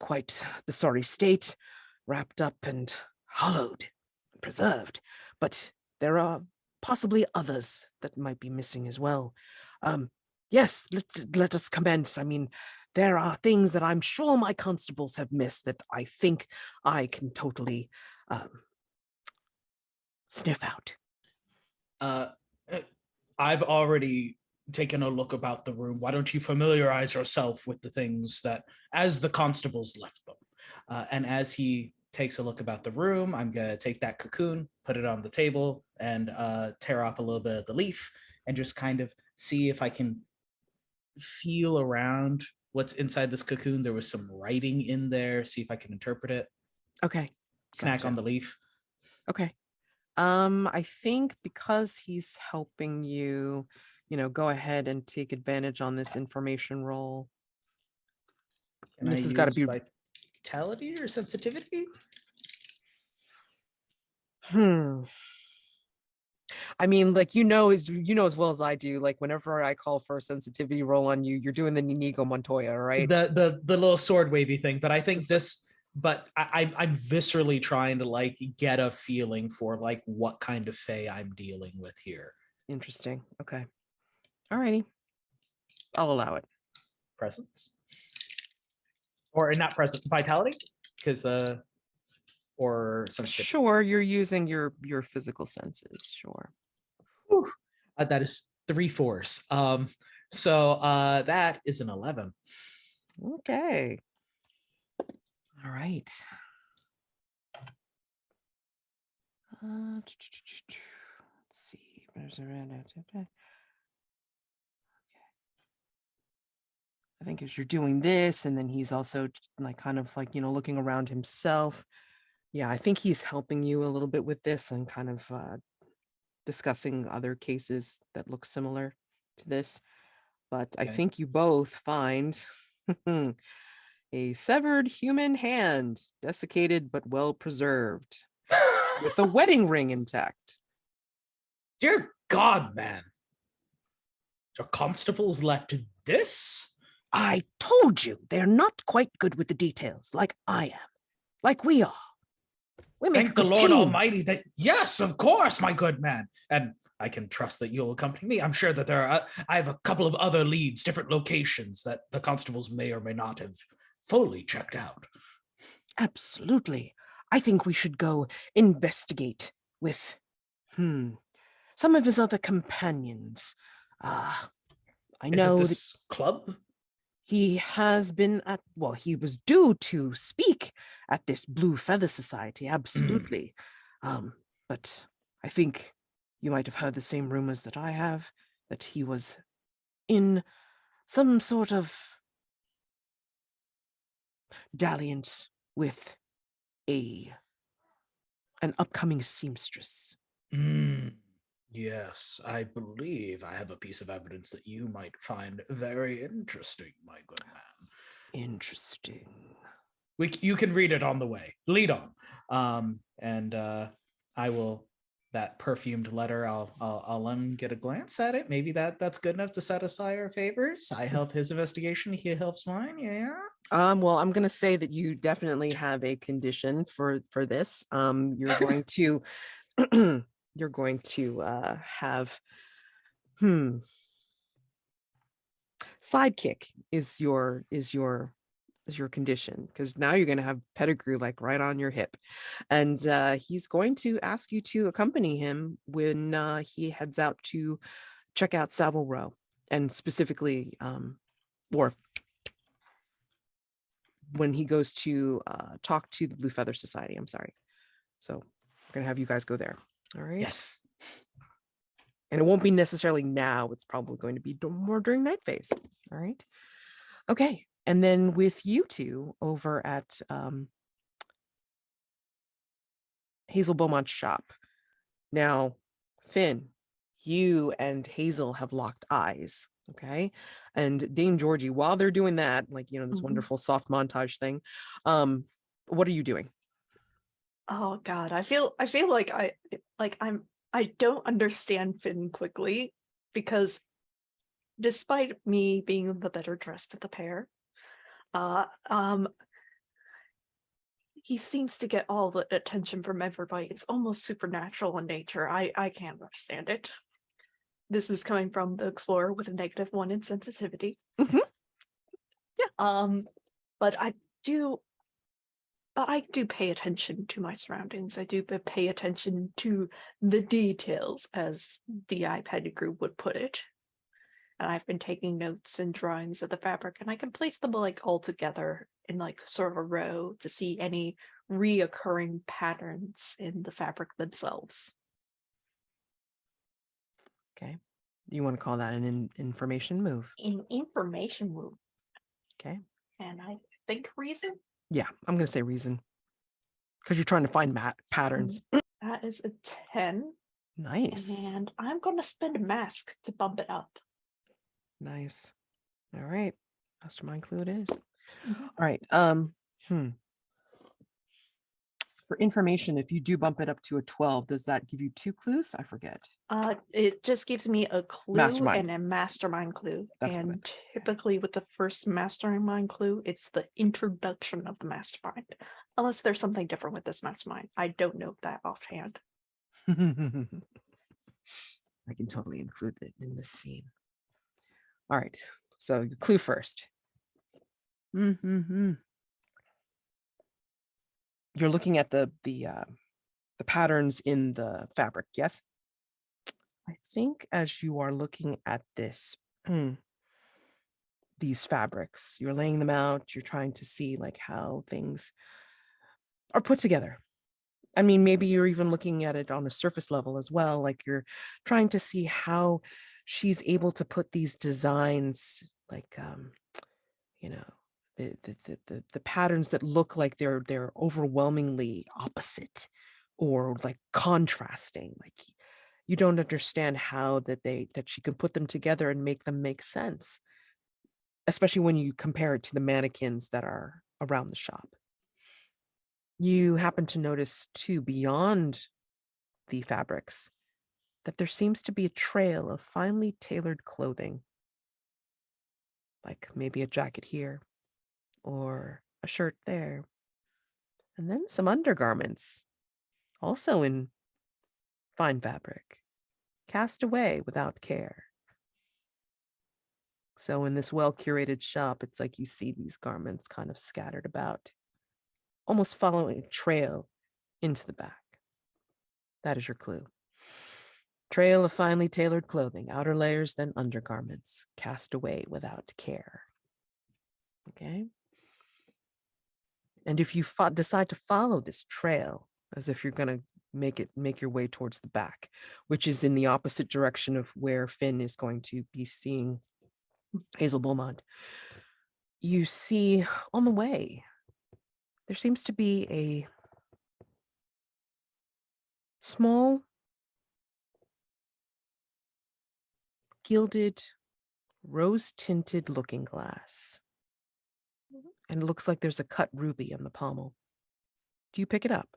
quite the sorry state, wrapped up and hollowed, preserved. But there are possibly others that might be missing as well. Yes, let us commence. I mean, there are things that I'm sure my constables have missed that I think I can totally sniff out. I've already taken a look about the room. Why don't you familiarize yourself with the things that, as the constables left them? And as he takes a look about the room, I'm going to take that cocoon, put it on the table, and tear off a little bit of the leaf, and just kind of see if I can feel around what's inside this cocoon. There was some writing in there. See if I can interpret it. Okay. Snack Gotcha. on the leaf. Okay. I think because he's helping you, go ahead and take advantage on this information roll. Can This I has got to use be vitality or sensitivity? I mean, like, as well as I do, like whenever I call for a sensitivity roll on you, you're doing the Inigo Montoya, right? The little sword wavy thing, but I think I'm viscerally trying to like get a feeling for like what kind of fae I'm dealing with here. Interesting. Okay. Alrighty. I'll allow it. Presence. Or not present, vitality? Because or sensitivity. Sure, you're using your physical senses, sure. Whew. That is 3 4s. So that is an 11. Okay. All right. Let's see. Okay. I think as you're doing this, and then he's also like kind of like, looking around himself. Yeah, I think he's helping you a little bit with this and kind of discussing other cases that look similar to this. But I Okay. think you both find a severed human hand, desiccated but well preserved, with a wedding ring intact. Dear God, man. Your constables left this? I told you they're not quite good with the details, like I am, like we are. We make Thank a the good Lord team. Almighty that, yes, of course, my good man. And I can trust that you'll accompany me. I'm sure that I have a couple of other leads, different locations that the constables may or may not have fully checked out. Absolutely. I think we should go investigate with, some of his other companions. I know Is it this club? he has been he was due to speak at this Blue Feather Society, absolutely. But I think you might have heard the same rumors that I have, that he was in some sort of dalliance with an upcoming seamstress. Yes, I believe I have a piece of evidence that you might find very interesting, my good man. Interesting. You can read it on the way. Lead on. I will, that perfumed letter, I'll let him get a glance at it. Maybe that's good enough to satisfy our favors. I help his investigation, he helps mine. Yeah. Well, I'm gonna say that you definitely have a condition for this. You're going to you're going to have sidekick is your condition, because now you're going to have pedigree like right on your hip, and he's going to ask you to accompany him when he heads out to check out Savile Row, and specifically or when he goes to talk to the Blue Feather Society. I'm sorry. So we're going to have you guys go there. All right. Yes. And it won't be necessarily now. It's probably going to be more during night phase. All right. Okay. And then with you two over at Hazel Beaumont's shop. Now, Finn, you and Hazel have locked eyes. Okay. And Dame Georgie, while they're doing that, like, this wonderful soft montage thing, what are you doing? Oh God, I feel like I don't understand Finn Quickly, because despite me being the better dressed of the pair, he seems to get all the attention from everybody. It's almost supernatural in nature. I can't understand it. This is coming from the explorer with a -1 in sensitivity. Yeah. But I do pay attention to my surroundings. I do pay attention to the details, as D.I. Pettigrew would put it. And I've been taking notes and drawings of the fabric, and I can place them like all together in like sort of a row to see any reoccurring patterns in the fabric themselves. Okay. You want to call that an information move? In information move. Okay. And I think reason? Yeah, I'm going to say reason. Because you're trying to find patterns. That is a 10. Nice. And I'm going to spend a mask to bump it up. Nice. All right. Mastermind clue it is. Mhm. All right. For information, if you do bump it up to a 12, does that give you 2 clues? I forget. It just gives me a clue Mastermind. and a mastermind clue. That's what I and meant. typically with the first mastermind clue, it's the introduction of the mastermind. Unless there's something different with this mastermind. I don't know that offhand. I can totally include it in this scene. All right. So your clue first. You're looking at the patterns in the fabric, yes? I think as you are looking at this, these fabrics, you're laying them out, you're trying to see like how things are put together. I mean, maybe you're even looking at it on a surface level as well, like you're trying to see how she's able to put these designs, like the patterns that look like they're overwhelmingly opposite or like contrasting. Like you don't understand how that she can put them together and make them make sense, especially when you compare it to the mannequins that are around the shop. You happen to notice too, beyond the fabrics, that there seems to be a trail of finely tailored clothing, like maybe a jacket here or a shirt there, and then some undergarments, also in fine fabric, cast away without care. So in this well-curated shop, it's like you see these garments kind of scattered about, almost following a trail into the back. That is your clue. Trail of finely tailored clothing, outer layers, then undergarments, cast away without care. Okay? And if you decide to follow this trail, as if you're going to make your way towards the back, which is in the opposite direction of where Finn is going to be seeing Hazel Beaumont, you see on the way, there seems to be a small gilded, rose-tinted looking glass. And it looks like there's a cut ruby on the pommel. Do you pick it up?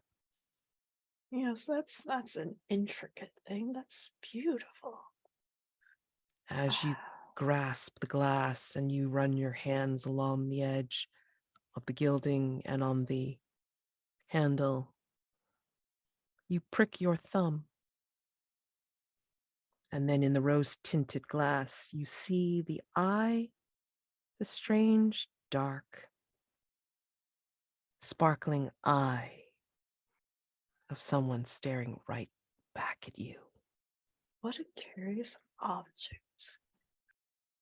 Yes, that's an intricate thing. That's beautiful. As you grasp the glass and you run your hands along the edge of the gilding and on the handle, you prick your thumb. And then in the rose-tinted glass, you see the eye, the strange, dark, sparkling eye of someone staring right back at you. What a curious object.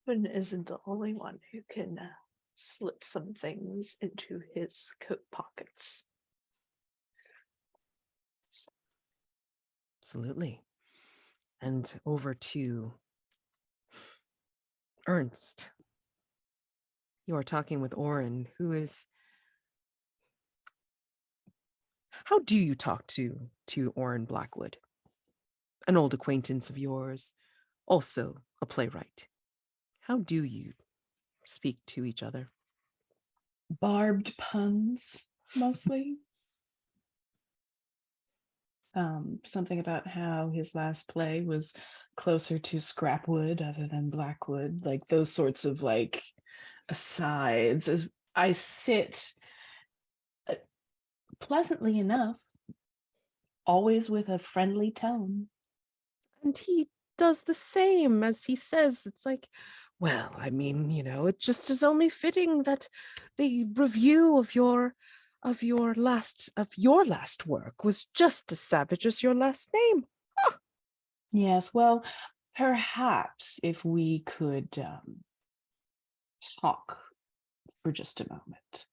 Finn isn't the only one who can slip some things into his coat pockets. Absolutely. And over to Ernst. You are talking with Oren, who is... How do you talk to Oren Blackwood? An old acquaintance of yours, also a playwright. How do you speak to each other? Barbed puns, mostly. Something about how his last play was closer to scrapwood other than blackwood, like those sorts of like asides. As I sit, pleasantly enough, always with a friendly tone. And he does the same as he says. It's like, Well, I mean, it just is only fitting that the review of your last work was just as savage as your last name. Yes, well, perhaps if we could talk for just a moment.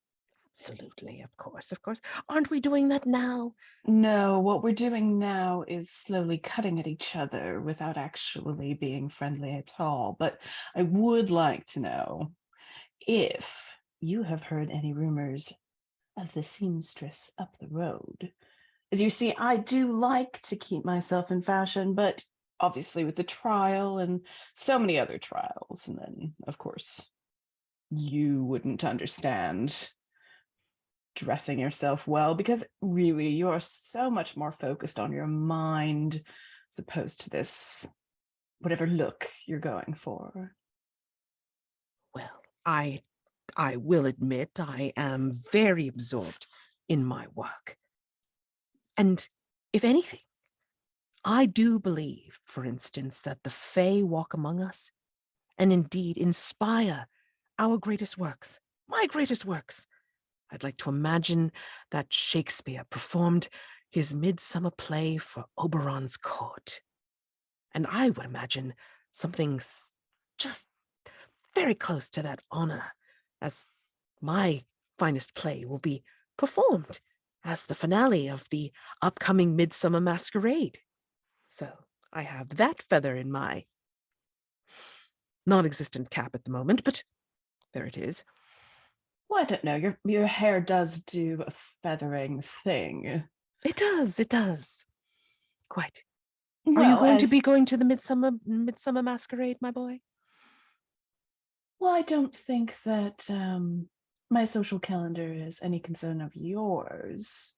Absolutely, of course, of course. Aren't we doing that now? No, what we're doing now is slowly cutting at each other without actually being friendly at all. But I would like to know if you have heard any rumors of the seamstress up the road. As you see, I do like to keep myself in fashion, but obviously with the trial and so many other trials, and then, of course, you wouldn't understand dressing yourself well because really you are so much more focused on your mind as opposed to this whatever look you're going for. Well, I will admit I am very absorbed in my work. And if anything, I do believe, for instance, that the Fae walk among us and indeed inspire our greatest works, my greatest works. I'd like to imagine that Shakespeare performed his midsummer play for Oberon's court. And I would imagine something just very close to that honor as my finest play will be performed as the finale of the upcoming Midsummer Masquerade. So I have that feather in my non-existent cap at the moment, but there it is. Well, I don't know. Your hair does do a feathering thing. It does. Quite. Are Well, you going to be going to the Midsummer Masquerade, my boy? Well, I don't think that my social calendar is any concern of yours.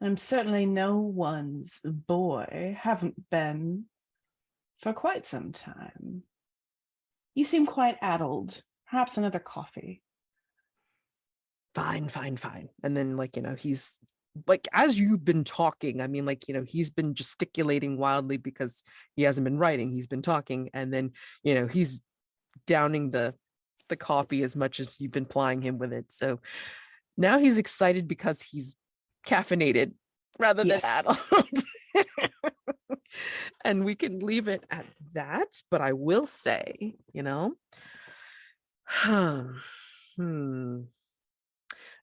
I'm certainly no one's boy. Haven't been for quite some time. You seem quite addled. Perhaps another coffee. Fine. And then, he's like, as you've been talking, I mean, he's been gesticulating wildly because he hasn't been writing. He's been talking. And then, he's downing the coffee as much as you've been plying him with it. So now he's excited because he's caffeinated rather than addled. And we can leave it at that. But I will say,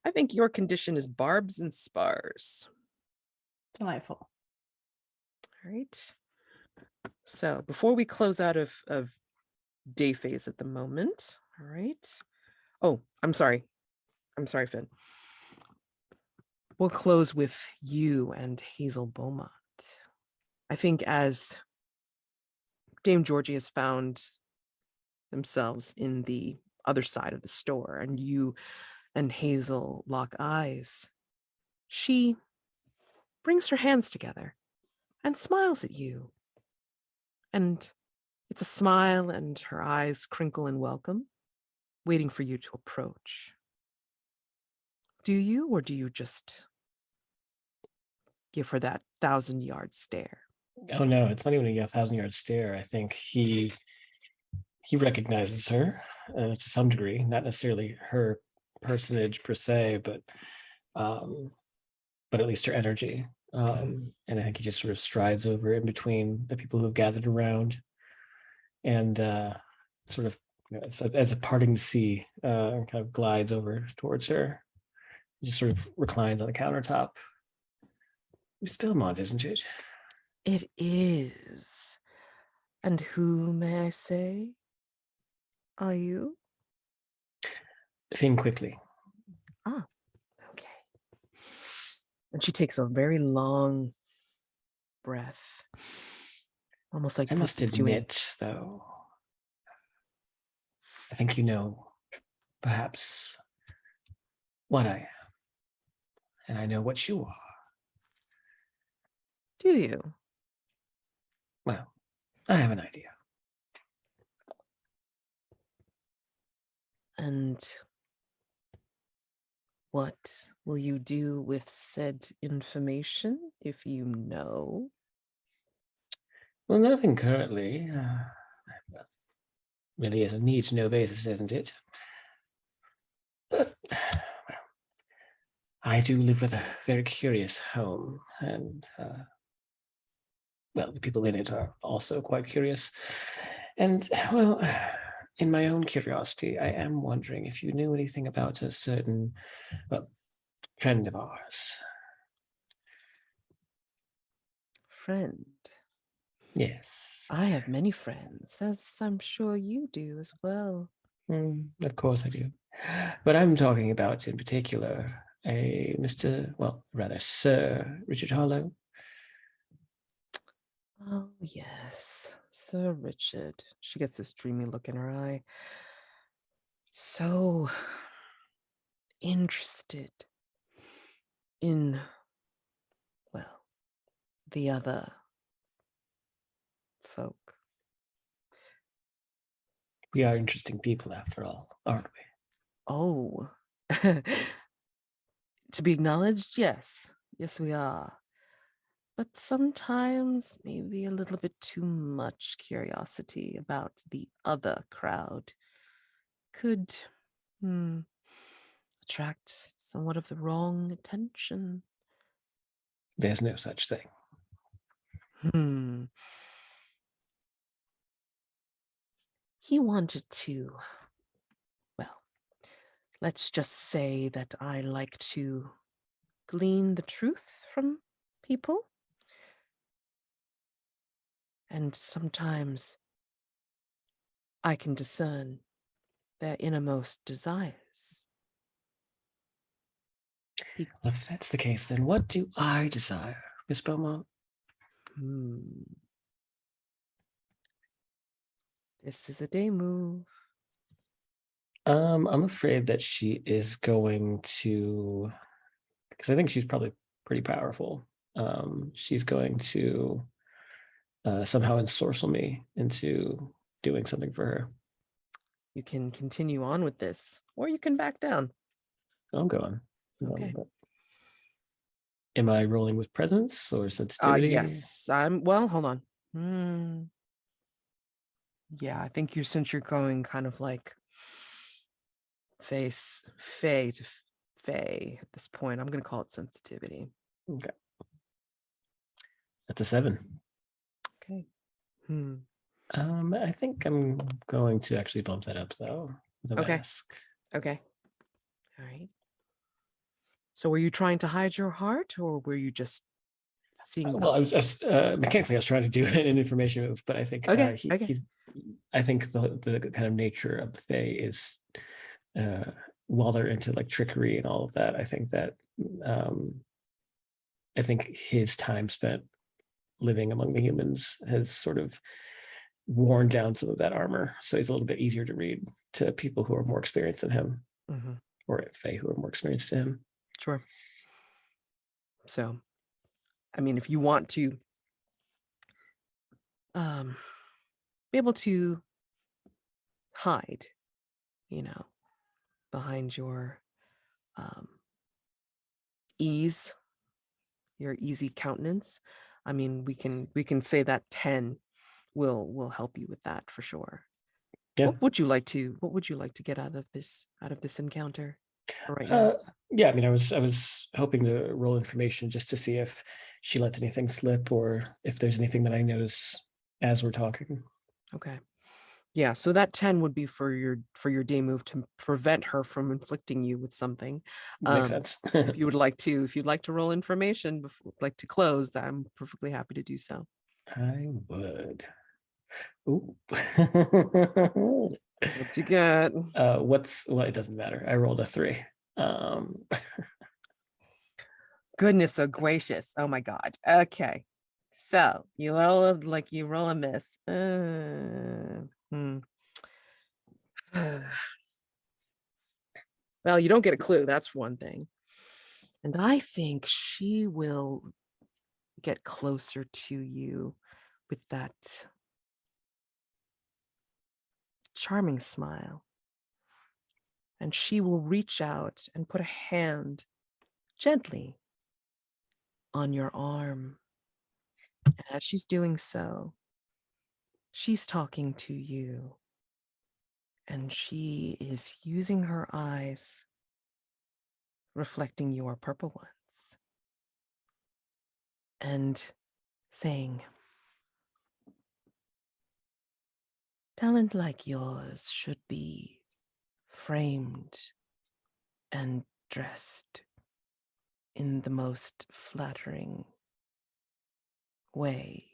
I think your condition is barbs and spars. Delightful. All right. So before we close out of day phase at the moment, all right. Oh, I'm sorry, Finn. We'll close with you and Hazel Beaumont. I think as Dame Georgie has found themselves in the other side of the store and you and Hazel lock eyes, she brings her hands together and smiles at you. And it's a smile and her eyes crinkle in welcome, waiting for you to approach. Do you, or do you just give her that 1,000-yard stare? Oh no, it's not even a 1,000-yard stare. I think he recognizes her to some degree, not necessarily her personage per se, but at least her energy. And I think he just sort of strides over in between the people who have gathered around, and sort of, as a parting to see, kind of glides over towards her. He just sort of reclines on the countertop. Miss Belmont, isn't it? It is. And who, may I say, are you? Finn Quickly. Ah, okay. And she takes a very long breath, almost like I must puts you in. admit, though, I think you know, perhaps, what I am. And I know what you are. Do you? Well, I have an idea. And what will you do with said information, if you know? Well, nothing currently. really is a need-to-know basis, isn't it? But, well, I do live with a very curious home, and, well, the people in it are also quite curious. And, well, in my own curiosity, I am wondering if you knew anything about a certain, well, friend of ours. Friend. Yes. I have many friends, as I'm sure you do as well. Of course I do. But I'm talking about, in particular, a Mr., well, rather Sir Richard Harlow. Oh, yes, Sir Richard. She gets this dreamy look in her eye. So interested in, well, the other folk. We are interesting people, after all, aren't we? Oh, to be acknowledged, yes. Yes, we are. But sometimes maybe a little bit too much curiosity about the other crowd could attract somewhat of the wrong attention. There's no such thing. He wanted to, well, let's just say that I like to glean the truth from people. And sometimes I can discern their innermost desires. If that's the case, then what do I desire, Miss Beaumont? This is a day move. I'm afraid that she is going to, because I think she's probably pretty powerful. She's going to somehow ensorcel me into doing something for her. You can continue on with this, or you can back down. I'm going. Okay. Am I rolling with presence or sensitivity? Yes, well, hold on. Yeah, I think since you're going kind of like fey to fey at this point, I'm going to call it sensitivity. Okay. That's a 7. Okay. I think I'm going to actually bump that up, though, with a Okay. mask. Okay. All right. So were you trying to hide your heart, or were you just seeing? Well, I was mechanically, I was trying to do an information move, but I think Okay. I think the kind of nature of the Fae is, while they're into like trickery and all of that, I think that I think his time spent living among the humans has sort of worn down some of that armor, so he's a little bit easier to read to people who are more experienced than him, or Fae who are more experienced than him. Sure. So, I mean, if you want to be able to hide, behind your your easy countenance, I mean, we can say that 10 will help you with that for sure. Yeah. What would you like to get out of this encounter for right now? Yeah, I mean, I was hoping to roll information just to see if she lets anything slip or if there's anything that I notice as we're talking. Okay. Yeah, so that 10 would be for your day move to prevent her from inflicting you with something. Makes sense. If you'd like to roll information like to close, I'm perfectly happy to do so. I would. Ooh. What you got? Well, it doesn't matter. I rolled a 3. Goodness so gracious. Oh my God. Okay. So you roll a miss. Well, you don't get a clue. That's one thing. And I think she will get closer to you with that charming smile. And she will reach out and put a hand gently on your arm. And as she's doing so, she's talking to you And she is using her eyes, reflecting your purple ones, and saying, talent like yours should be framed and dressed in the most flattering way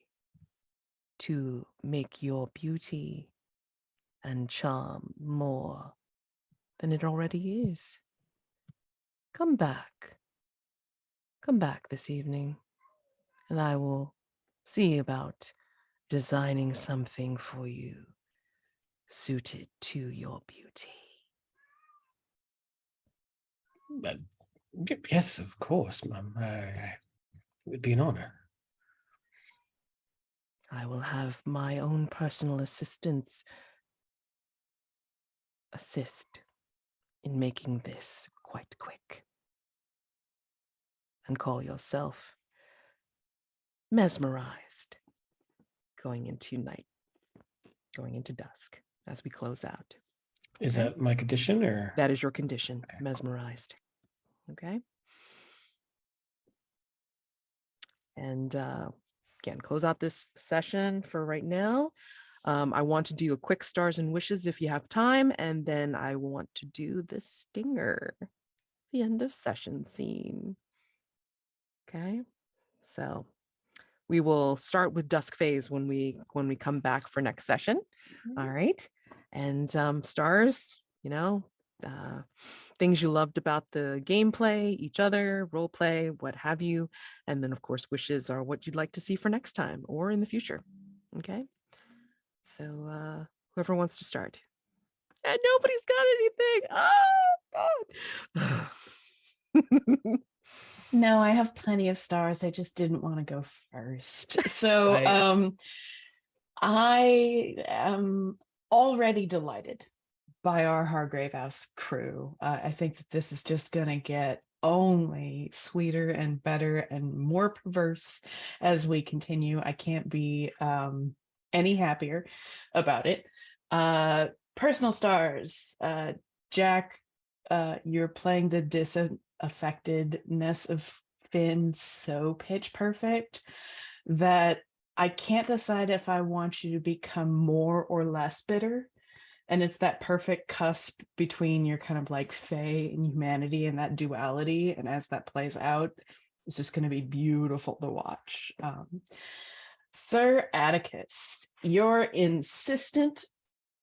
to make your beauty and charm more than it already is. Come back this evening, and I will see about designing something for you suited to your beauty. Yes, of course, ma'am. It would be an honor. I will have my own personal assistants assist in making this quite quick. And call yourself mesmerized, going into night, going into dusk as we close out. Is Okay? that my condition, or? That is your condition, Okay. mesmerized. Okay? And again, close out this session for right now. I want to do a quick stars and wishes if you have time, and then I want to do the stinger, the end of session scene. Okay, so we will start with dusk phase when we come back for next session. All right, and stars, things you loved about the gameplay, each other, role play, what have you, and then of course wishes are what you'd like to see for next time or in the future. Okay, so whoever wants to start, and nobody's got anything. Oh God. No, I have plenty of stars. I just didn't want to go first. So I am already delighted by our Hargrave House crew. I think that this is just going to get only sweeter and better and more perverse as we continue. I can't be any happier about it. Personal stars. Jack, you're playing the disaffectedness of Finn so pitch perfect that I can't decide if I want you to become more or less bitter. And it's that perfect cusp between your kind of like fae and humanity and that duality. And as that plays out, it's just going to be beautiful to watch. Sir Atticus, your insistent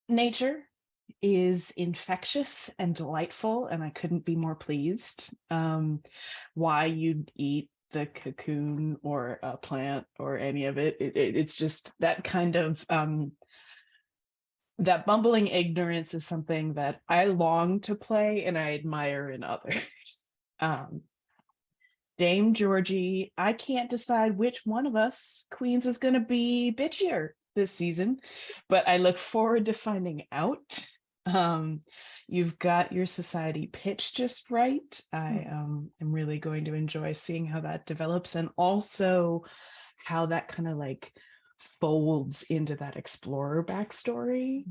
nature is infectious and delightful, and I couldn't be more pleased. Why you'd eat the cocoon or a plant or any of it, it's just that kind of that bumbling ignorance is something that I long to play and I admire in others. Dame Georgie, I can't decide which one of us queens is going to be bitchier this season, but I look forward to finding out. You've got your society pitch just right. I am really going to enjoy seeing how that develops, and also how that kind of like folds into that explorer backstory.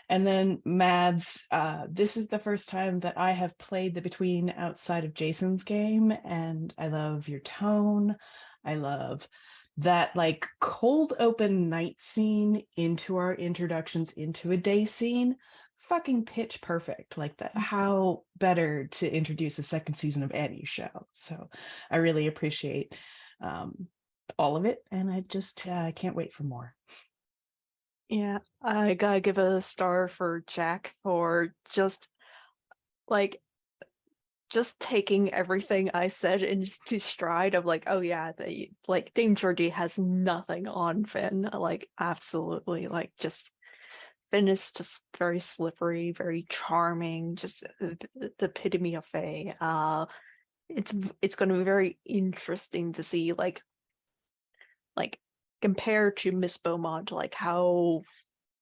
And then Mads, this is the first time that I have played the Between outside of Jason's game, and I love your tone. I love that like cold open night scene into our introductions into a day scene. Fucking pitch perfect. Like that, how better to introduce a second season of any show. So I really appreciate all of it, and I just can't wait for more. Yeah, I gotta give a star for Jack for just taking everything I said into stride of like, oh yeah, like Dame Georgie has nothing on Finn. Like absolutely, like just Finn is just very slippery, very charming, just the epitome of fae. It's going to be very interesting to see like compared to Miss Beaumont, like how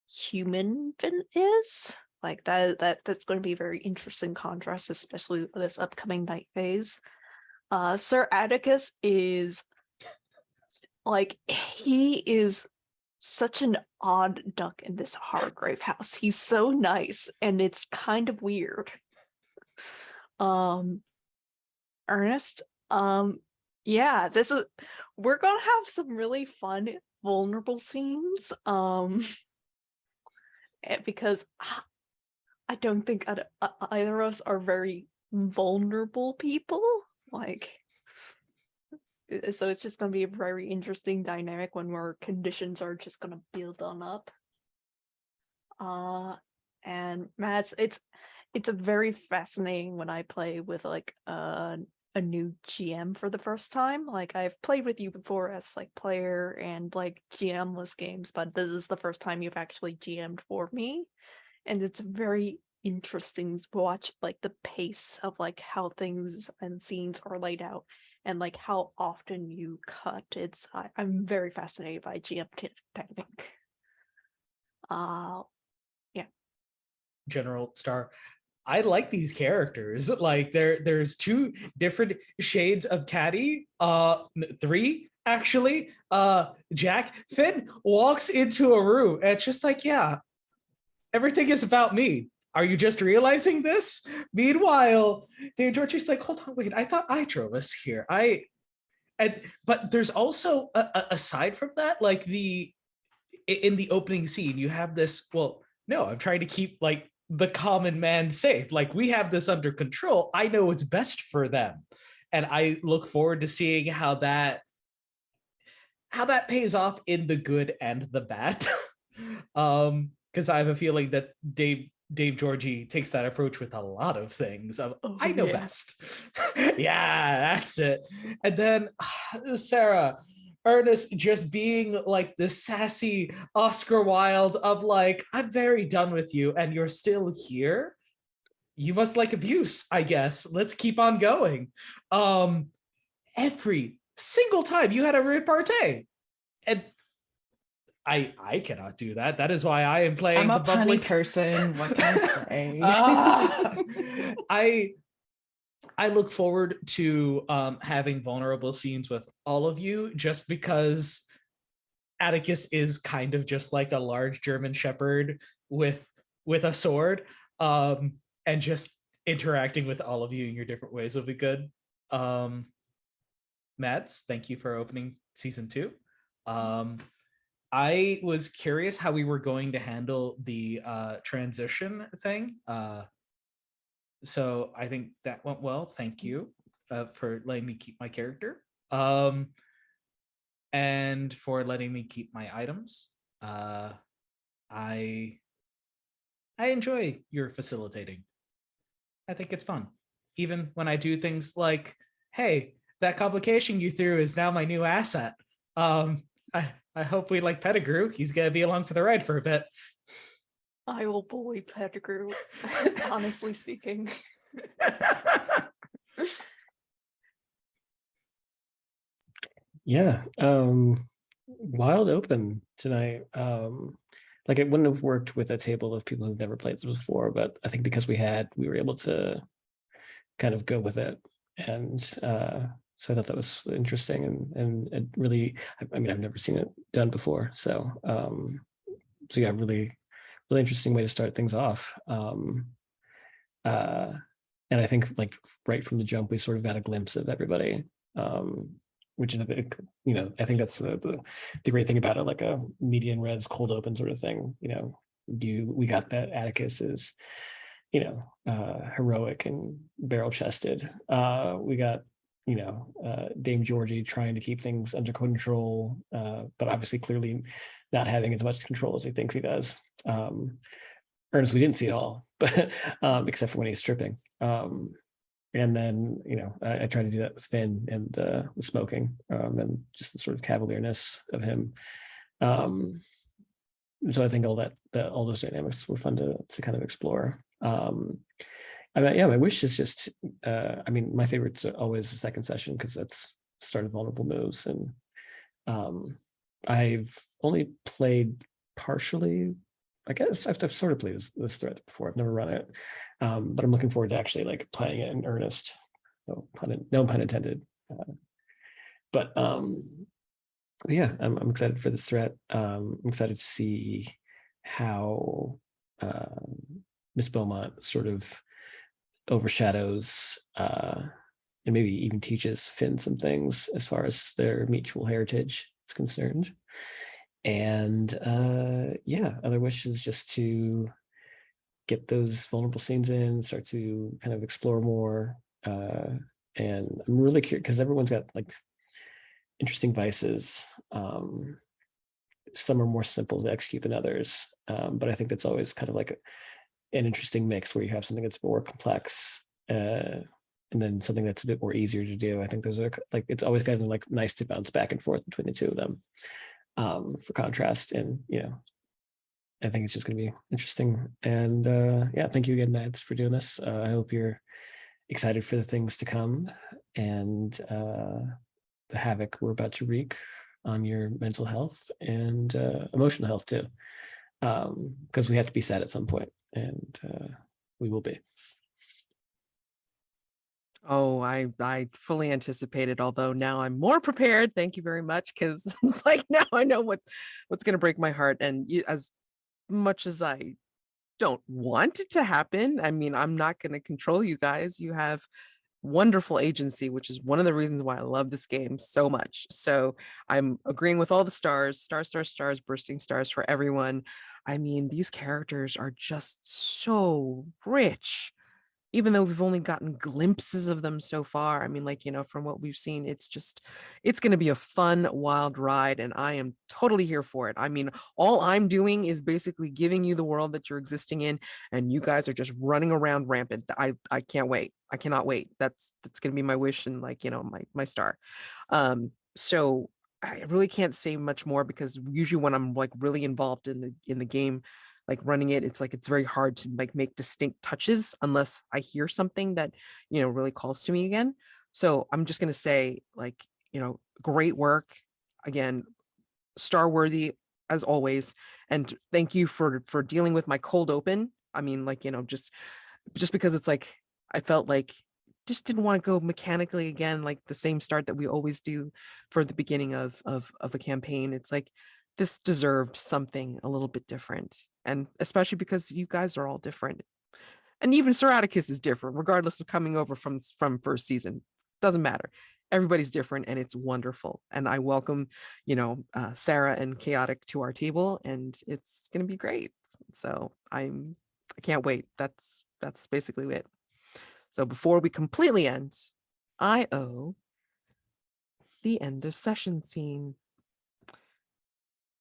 human Finn is. Like that's going to be a very interesting contrast, especially this upcoming night phase. Sir Atticus is like he is such an odd duck in this Hargrave house. He's so nice, and it's kind of weird. Ernest, yeah, we're gonna have some really fun, vulnerable scenes. Because I don't think either of us are very vulnerable people. Like, so it's just gonna be a very interesting dynamic when our conditions are just gonna build on up. And Mads, it's a very fascinating when I play with like a new GM for the first time. Like, I've played with you before as like player and like GM-less games, but this is the first time you've actually GM'd for me. And it's very interesting to watch like the pace of like how things and scenes are laid out and like how often you cut. I'm very fascinated by GM technique. Yeah. General Star, I like these characters. Like there's two different shades of catty. Three actually. Jack Finn walks into a room and it's just like, yeah, everything is about me. Are you just realizing this? Meanwhile, Dame Georgie's like, hold on, wait, I thought I drove us here. But there's also aside from that, like in the opening scene, you have this, well, no, I'm trying to keep like the common man safe. Like, we have this under control. I know what's best for them. And I look forward to seeing how that pays off in the good and the bad. Because I have a feeling that Dame Georgie takes that approach with a lot of things. I know best. Yeah, that's it. And then Sarah, Ernest just being like the sassy Oscar Wilde of like, I'm very done with you and you're still here. You must like abuse, I guess. Let's keep on going. Every single time you had a repartee. And I cannot do that. That is why I am playing I'm the a punny bubbly person. What can I say? I look forward to having vulnerable scenes with all of you, just because Atticus is kind of just like a large German shepherd with a sword, and just interacting with all of you in your different ways will be good. Mads, thank you for opening season 2. I was curious how we were going to handle the transition thing. So I think that went well. Thank you for letting me keep my character, and for letting me keep my items. I enjoy your facilitating. I think it's fun, even when I do things like, hey, that complication you threw is now my new asset. I hope we like Pettigrew. He's gonna be along for the ride for a bit. I will bully Pettigrew, honestly speaking. Yeah. Wild open tonight. Like, it wouldn't have worked with a table of people who've never played this before, but I think because we were able to kind of go with it. And so I thought that was interesting and it really, I mean, I've never seen it done before. So yeah, really interesting way to start things off. And I think like right from the jump, we sort of got a glimpse of everybody, which is a bit, I think that's the great thing about it, like a median res cold open sort of thing. We got that Atticus is, heroic and barrel chested. We got, Dame Georgie trying to keep things under control, but obviously clearly not having as much control as he thinks he does. Ernest, we didn't see it all, but except for when he's stripping. And then, I try to do that with Finn and the smoking, and just the sort of cavalierness of him. So I think all those dynamics were fun to kind of explore. My wish is just, my favorite's always the second session because that's start of vulnerable moves. And I've only played partially. I guess I've sort of played this threat before. I've never run it, but I'm looking forward to actually like playing it in earnest. No pun intended. But But yeah, I'm excited for this threat. I'm excited to see how Miss Beaumont sort of overshadows and maybe even teaches Finn some things as far as their mutual heritage is concerned. And yeah, other wish is just to get those vulnerable scenes in, start to kind of explore more. And I'm really curious because everyone's got like interesting vices. Some are more simple to execute than others, but I think that's always kind of like an interesting mix where you have something that's more complex and then something that's a bit more easier to do. I think those are like, it's always kind of like nice to bounce back and forth between the two of them for contrast. And, you know, I think it's just going to be interesting. And yeah, thank you again, Mads, for doing this. I hope you're excited for the things to come and the havoc we're about to wreak on your mental health and emotional health too. Because we have to be sad at some point, and we will be. Oh, I fully anticipated, although now I'm more prepared. Thank you very much, because it's like now I know what's going to break my heart. And as much as I don't want it to happen, I mean, I'm not going to control you guys. You have wonderful agency, which is one of the reasons why I love this game so much. So I'm agreeing with all the stars, stars, bursting stars for everyone. I mean, these characters are just so rich, even though we've only gotten glimpses of them so far. I mean, like, you know, from what we've seen, it's going to be a fun, wild ride. And I am totally here for it. I mean, all I'm doing is basically giving you the world that you're existing in, and you guys are just running around rampant. I can't wait. I cannot wait. That's going to be my wish and, like, you know, my star. So I really can't say much more, because usually when I'm like really involved in the game, like running it, it's like it's very hard to like make distinct touches unless I hear something that, you know, really calls to me again. So I'm just going to say, like, you know, great work again, star worthy as always, and thank you for dealing with my cold open. I mean, like, you know, just because it's like I felt like just didn't want to go mechanically again, like the same start that we always do for the beginning of a campaign. It's like this deserved something a little bit different, and especially because you guys are all different, and even Sir Atticus is different, regardless of coming over from first season. Doesn't matter. Everybody's different, and it's wonderful. And I welcome, you know, Sarah and Chaotic to our table, and it's going to be great. So I can't wait. That's basically it. So before we completely end, I owe the end of session scene.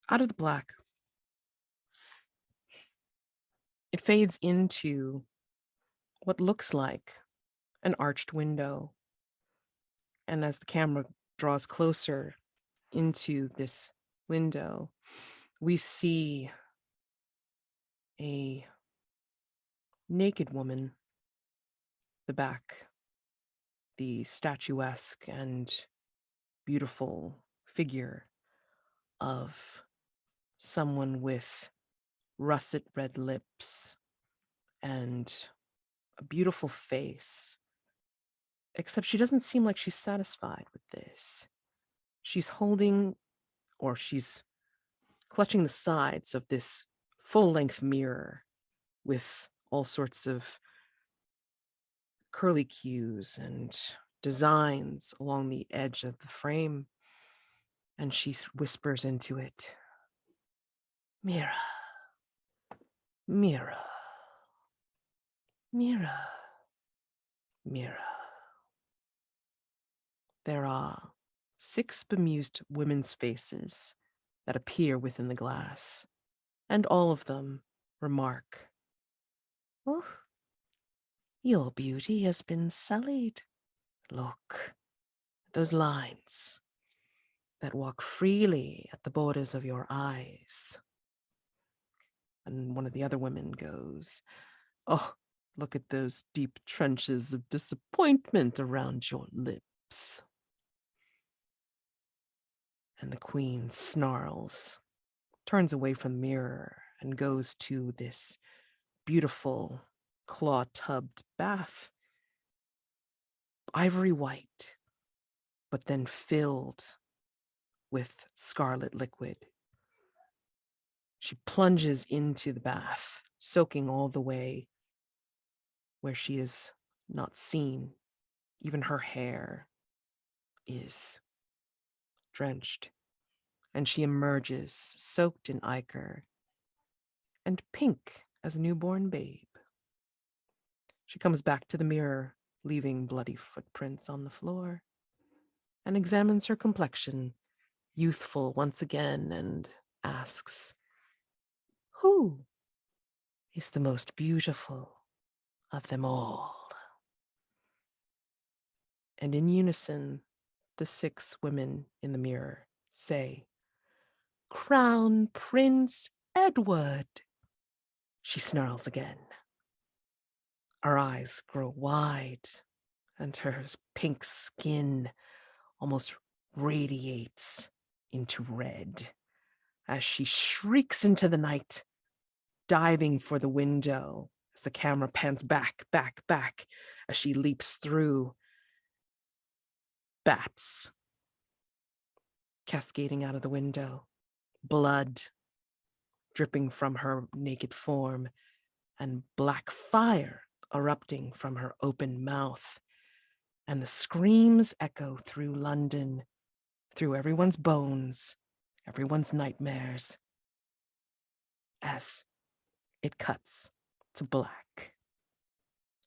Out of the black, it fades into what looks like an arched window. And as the camera draws closer into this window, we see a naked woman, the back, the statuesque and beautiful figure of someone with russet red lips and a beautiful face, except she doesn't seem like she's satisfied with this. She's holding, or she's clutching the sides of this full-length mirror with all sorts of curly cues and designs along the edge of the frame. And she whispers into it, "Mirror, mirror, mirror, mirror." There are 6 bemused women's faces that appear within the glass, and all of them remark, "Oh, your beauty has been sullied. Look, those lines that walk freely at the borders of your eyes." And one of the other women goes, "Oh, look at those deep trenches of disappointment around your lips." And the queen snarls, turns away from the mirror, and goes to this beautiful claw-tubbed bath, ivory white, but then filled with scarlet liquid. She plunges into the bath, soaking all the way where she is not seen. Even her hair is drenched, and she emerges soaked in ichor and pink as a newborn babe. She comes back to the mirror, leaving bloody footprints on the floor, and examines her complexion, youthful once again, and asks, "Who is the most beautiful of them all?" And in unison, the 6 women in the mirror say, "Crown Prince Edward." She snarls again. Her eyes grow wide, and her pink skin almost radiates into red as she shrieks into the night, diving for the window as the camera pans back, as she leaps through. Bats cascading out of the window, blood dripping from her naked form, and black fire erupting from her open mouth. And the screams echo through London, through everyone's bones, everyone's nightmares, as it cuts to black.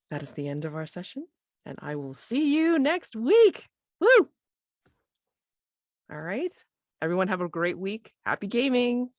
That is the end of our session, and I will see you next week. Woo! All right. Everyone have a great week. Happy gaming.